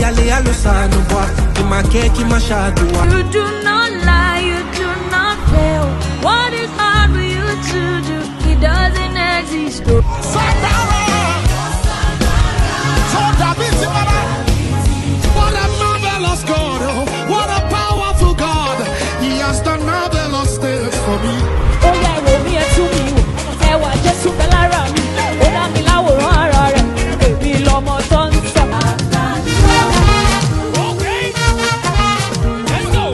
yale alusanu boy. Kimake kimashadua. You do not lie, you do not fail. What is hard for you to do? It doesn't exist. What a marvelous God, what a powerful God. He has done marvelous things for me. Oh yeah, roll me a to me. Ewa Jesu belara mi. Oda mi láwòrán ara rẹ̀. Èmi lọmọ tó ń sọ. Okay, let's go.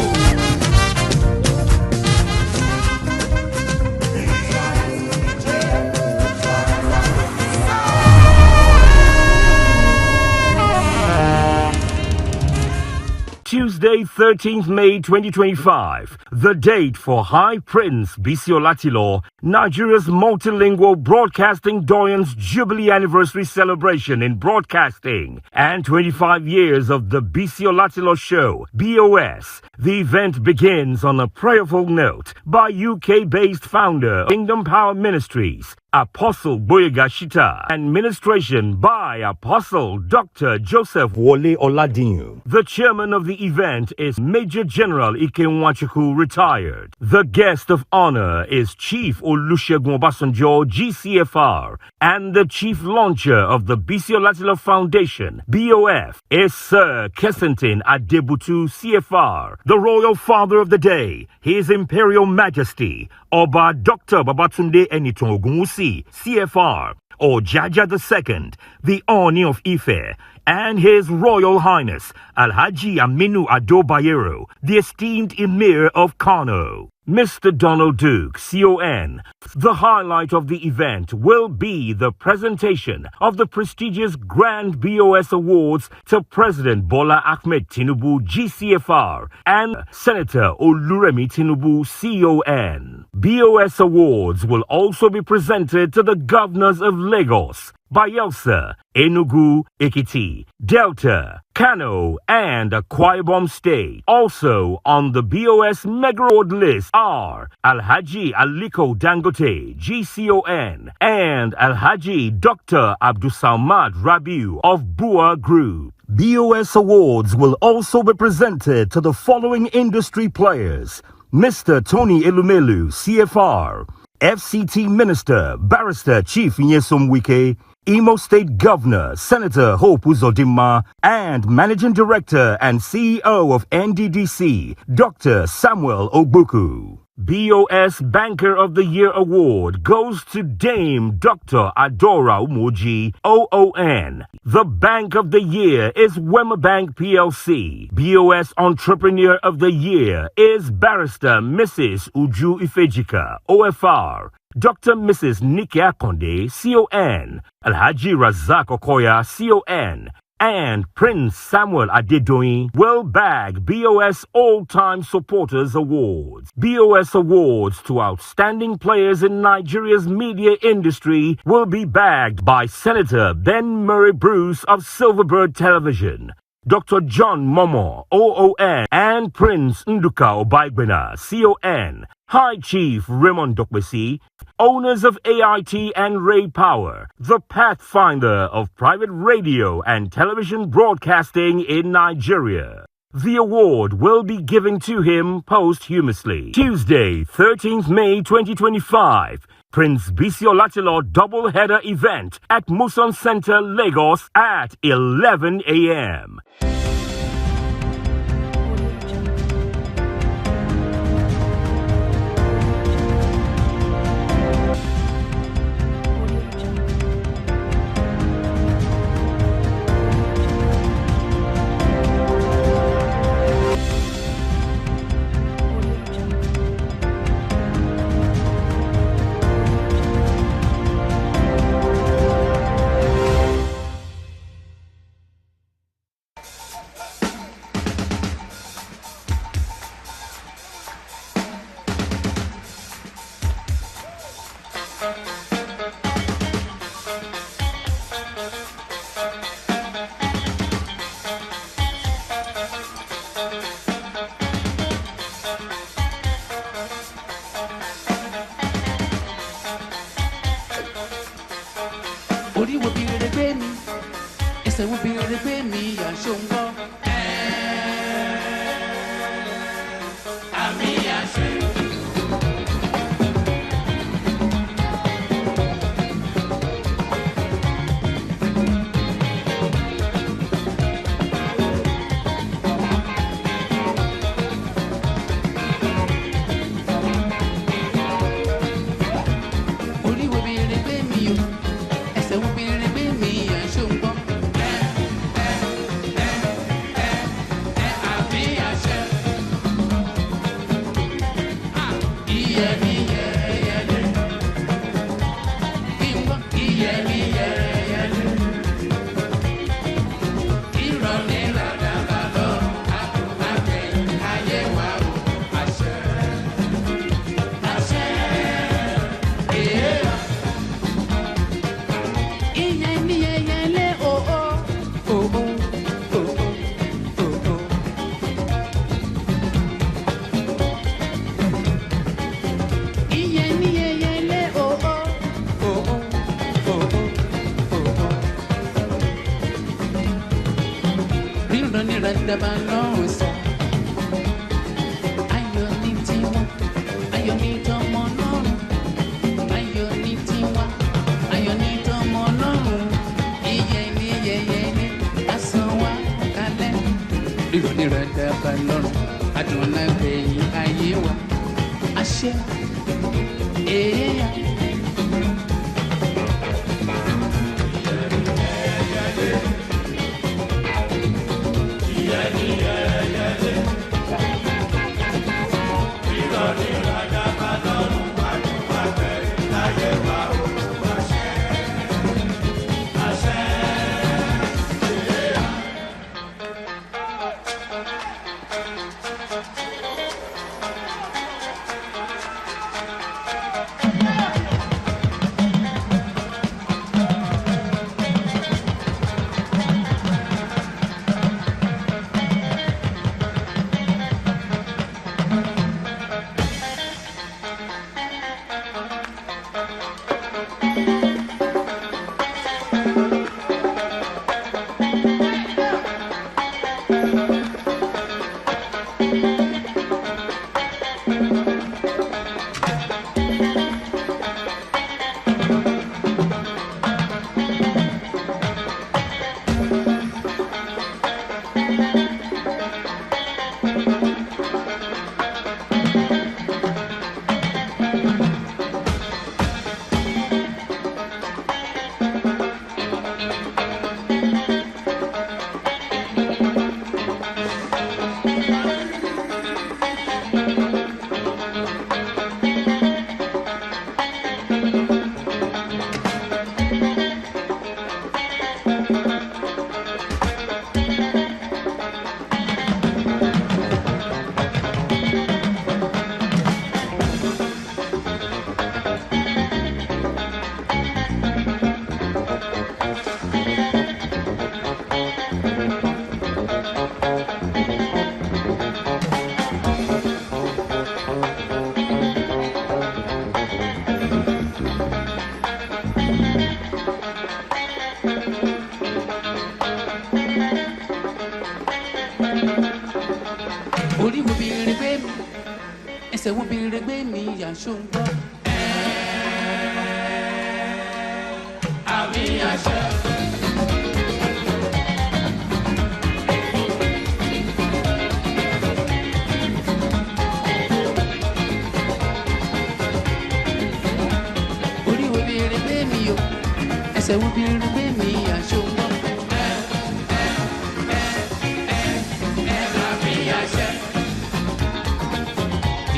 Tuesday, 13th May 2025, the date for High Prince Bisiolatilo, Nigeria's multilingual broadcasting doyen's Jubilee Anniversary celebration in broadcasting, and 25 years of the Bisiolatilo Show, BOS. The event begins on a prayerful note by UK-based founder of Kingdom Power Ministries, Apostle Boyegashita, and ministration by Apostle Dr. Joseph Wole Oladinu. The chairman of the event is Major General Ikenwachuku, retired. The guest of honor is Chief Olusegun Obasanjo, GCFR, and the chief launcher of the Bisiolatilo Foundation, BOF, is Sir Kensington Adebutu, CFR. The royal father of the day, His Imperial Majesty, Oba Dr. Babatunde Eniton Ogunwusi, CFR, or Jaja II, the Oni of Ife, and His Royal Highness Alhaji Aminu Ado Bayero, the esteemed Emir of Kano. Mr. Donald Duke, CON. The highlight of the event will be the presentation of the prestigious Grand BOS Awards to President Bola Ahmed Tinubu, GCFR, and Senator Oluremi Tinubu, CON. BOS Awards will also be presented to the governors of Lagos, Bayelsa, Enugu, Ekiti, Delta, Kano, and Akwa Ibom State. Also on the BOS Mega Award list are Alhaji Aliko Dangote, GCON, and Alhaji Dr. Abdusalmad Rabiu of Bua Group. BOS Awards will also be presented to the following industry players: Mr. Tony Elumelu, CFR, FCT Minister, Barrister Chief Nyesom Wike, Imo State Governor, Senator Hope Uzodinma, and Managing Director and CEO of NDDC, Dr. Samuel Ogbuku. BOS Banker of the Year Award goes to Dame Dr. Adora Umoji, OON. The Bank of the Year is Wema Bank PLC. BOS Entrepreneur of the Year is Barrister Mrs. Uju Ifejika, OFR. Dr. Mrs. Nikki Akonde, CON. Alhaji Razak Okoya, CON. And Prince Samuel Adedoyin will bag BOS All-Time Supporters Awards. BOS Awards to Outstanding Players in Nigeria's media industry will be bagged by Senator Ben Murray Bruce of Silverbird Television, Dr. John Momo, OON, and Prince Nduka Obaigbena, CON. High Chief Raymond Dokbesi, owners of AIT and Ray Power, the pathfinder of private radio and television broadcasting in Nigeria. The award will be given to him posthumously. Tuesday, 13th May 2025, Prince Bisiolatilo double-header event at Muson Center, Lagos at 11 a.m. randaba lọ́rùn sọ. Ayọ̀ ní tiwa, ayọ̀ ní tọmọ lọ́rùn. Ayọ̀ ní tiwa, ayọ̀ ní tọmọ lọ́rùn. Iye ní yẹyẹ ní lásán wá kalẹ̀. Rírọ̀ ní randaba lọ́rùn, adùn náà gbẹ̀yìn ayé wa. Àṣẹ, èèyàn. Orí wo bìrì gbé mi, ẹsẹ̀ wo bìrì gbé mi, yàṣọ ń gbọ́. Àmì àṣẹ. Orí wo bìrì gbé mi o, ẹsẹ̀ wo bìrì gbé mi, yàṣọ ń gbọ́. Àmì àṣẹ.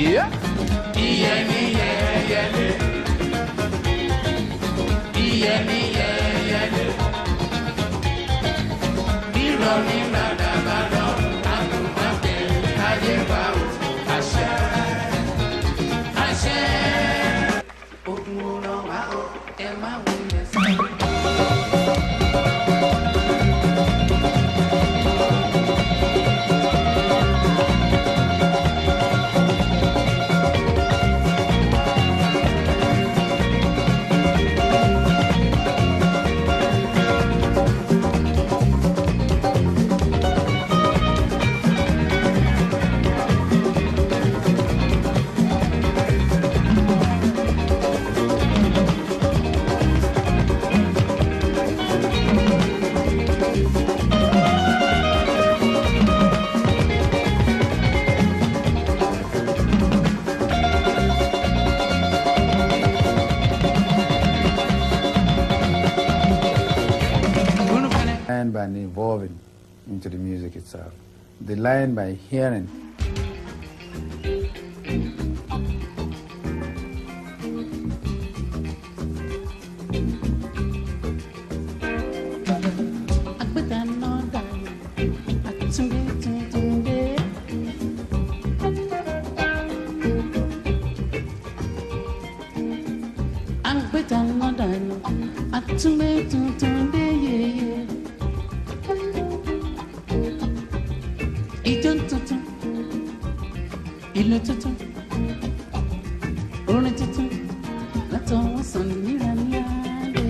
Yeah. Iyemi yeyele. Iyemi yeyele. Irọ́ ní ràdàbà lọ́rùn, àgùnbàgbé ayé wa o. Àṣẹ. Àṣẹ. Ogun ọ̀rọ̀ wa o, ẹ má wulẹ̀ sí. By evolving into the music itself. The line by hearing. Ìlú tuntun, orin tuntun, látọwọ́ sàn níra ní ààrẹ.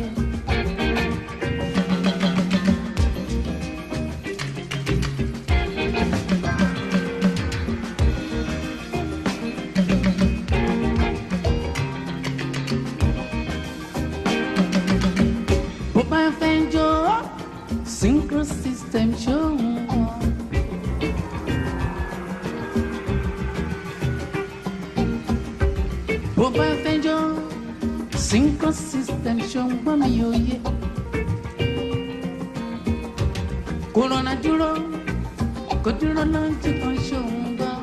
Synchro system ṣó ń gbọ́ mi òye. Kòrónà dúró, kò dúró lójú kan ṣó ń gbọ́.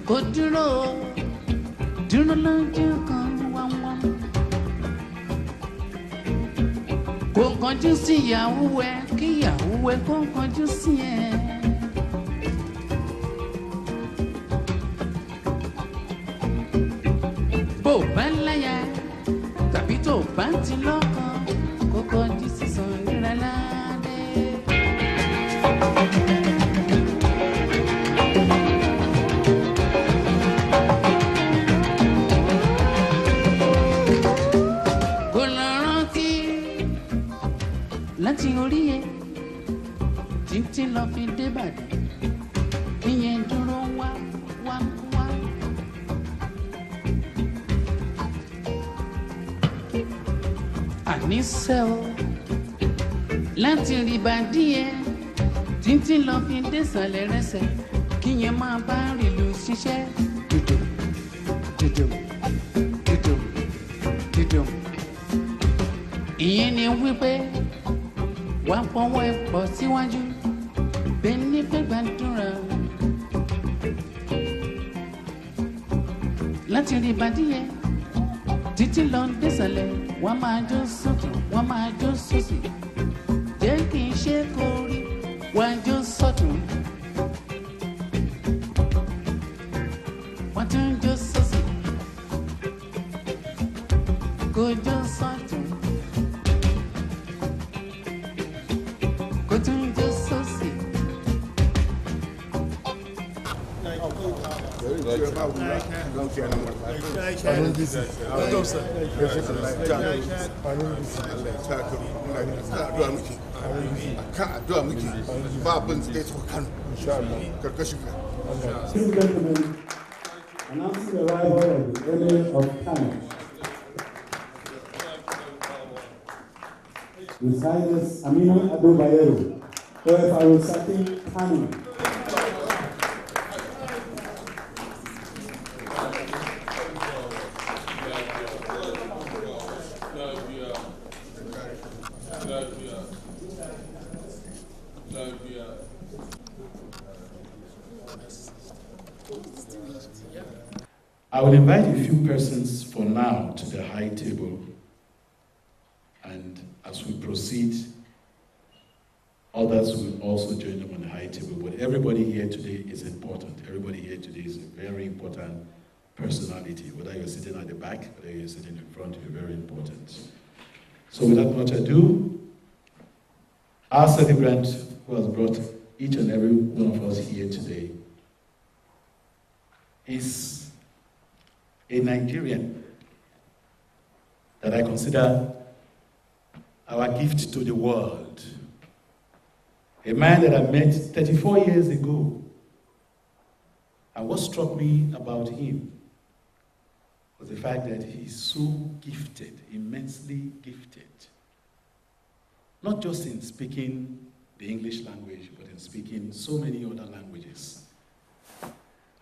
Kò dúró, dúró lójú kan wáwá. Kò kọjú sí ìyàwó ẹ, kí ìyàwó ẹ kó kọjú sí ẹ. Bó bá láyà tàbí tó bá ti lọ́kọ, kó kọjú sí Sàníràládé. Kò lọ rántí láti orí ẹ títí lọ fi dé Ìbàdàn, ìyẹn dúró wá wá wá. Àníṣe o láti rí bàdí ẹ títí lọ fi dé sàlẹ̀ rẹsẹ̀, kíyẹn máa bá rìlù ṣiṣẹ́ dùdùm dùdùm dùdùm dùdùm. Ìyẹn ni wípé wà á fọwọ́ ẹ pọ̀ síwájú bẹ́ẹ̀ ní pé gbàdúrà láti rí bàdí ẹ títí lọ désàlẹ̀, wọ́n máa jó sọ́tún wọ́n máa jó sósì, jẹ́ kí n ṣe kó rí wọ́n jó sọ́tún wọ́n tún jó sósì, kó jó sọ́tún kó tún jó sósì. Announcing the arrival of the Emir of Kano. Beside us, Aminu Ado Bayero, OFR Sati Kano. I will invite a few persons for now to the high table, and as we proceed, others will also join them on the high table. But everybody here today is important. Everybody here today is a very important personality. Whether you're sitting at the back, whether you're sitting in front, you're very important. So without much ado, our celebrant who has brought each and every one of us here today is a Nigerian that I consider our gift to the world. A man that I met 34 years ago. And what struck me about him was the fact that he's so gifted, immensely gifted. Not just in speaking the English language, but in speaking so many other languages.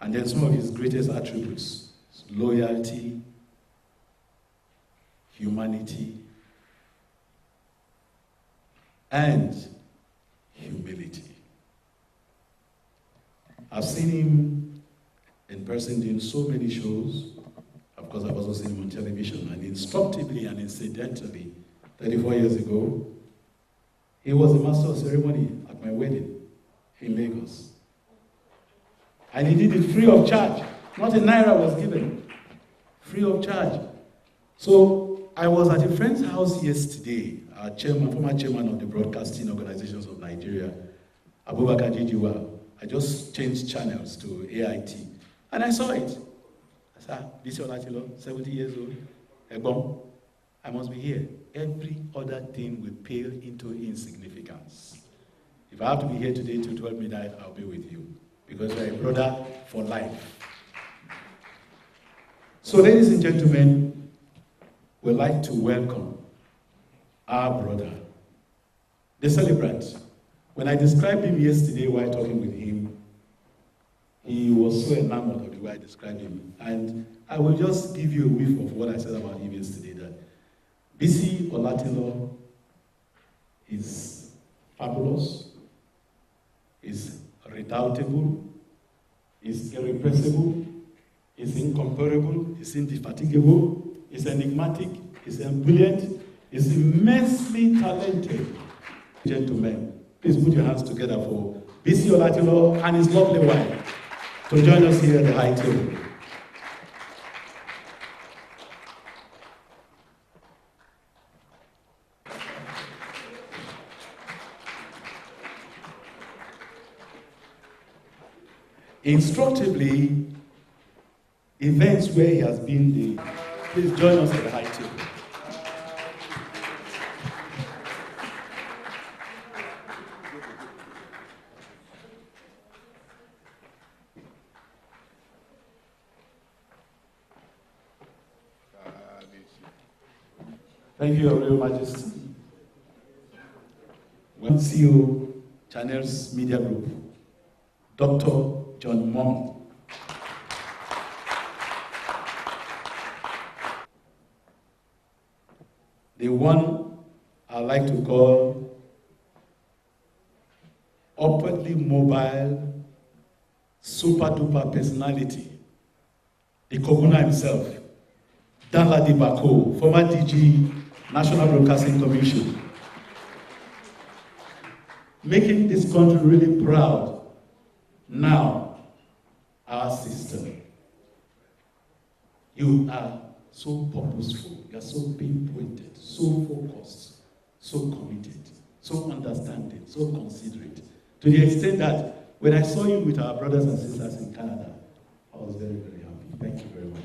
And then some of his greatest attributes: loyalty, humanity, and humility. I've seen him in person doing so many shows. Of course, I've also seen him on television, and instructively and incidentally, 34 years ago, he was the master of ceremony at my wedding in Lagos. And he did it free of charge. Not a naira was given. Free of charge. So I was at a friend's house yesterday, our chairman, former chairman of the Broadcasting Organizations of Nigeria, Abubakar Jijiwa. I just changed channels to AIT. And I saw it. I said, this is Olatilo, 70 years old. Egbon, I must be here. Every other thing will pale into insignificance. If I have to be here today to 12 midnight, I'll be with you. Because you're a brother for life. So, ladies and gentlemen, we'd like to welcome our brother, the celebrant. When I described him yesterday while talking with him, He was so enamored of the way I described him. And I will just give you a whiff of what I said about him yesterday, that Bisi Olatilo is fabulous, is redoubtable, is irrepressible, is incomparable, is indefatigable, is enigmatic, is ebullient, is immensely talented. Gentlemen, please put your hands together for Bisi Olatilo and his lovely wife to join us here at the high table. Instructively, events where he has been please join us at the high table. Thank you, Your Royal Majesty. CEO, Channels Media Group, Dr. John Mom. The one I like to call upwardly mobile, super duper personality, the Koguna himself, Danladi Bako, former DG, National Broadcasting Commission, making this country really proud. Now, our sister, you are so purposeful, you are so pinpointed, so focused, so committed, so understanding, so considerate, to the extent that when I saw you with our brothers and sisters in Canada, I was very, very happy. Thank you very much.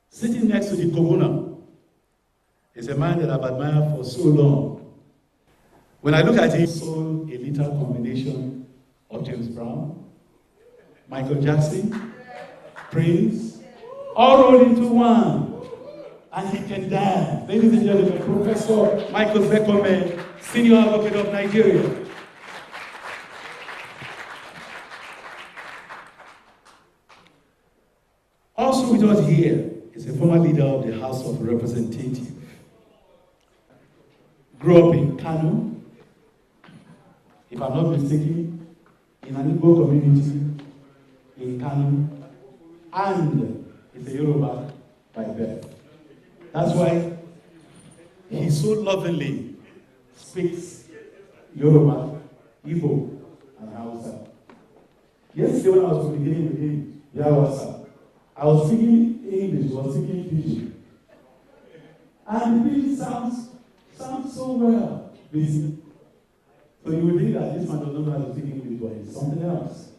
Sitting next to the Koguna is a man that I've admired for so long. When I look at him, I saw a little combination of James Brown, Michael Jackson, Prince, all rolled into one. And he can dance. Ladies and gentlemen, Professor Michael Zekome, Senior Advocate of Nigeria. Also with us here is a former leader of the House of Representatives. Grew up in Kano, if I'm not mistaken, in an Igbo community in Kano, and is a Yoruba by birth. That's why he so lovingly speaks Yoruba, Igbo, and Hausa. Yesterday when I was communicating with him, Yawasa, I was speaking English, he was speaking Pidgin. And the Pidgin sounds so well, busy. So you would think that this man does not know how to speak English, but it's something else.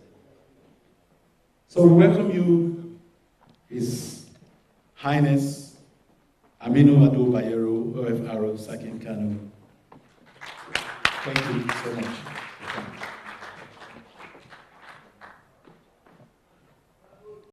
So we welcome you, His Highness Aminu Ado Bayero, OFRO Sakin Kano. Thank you so much.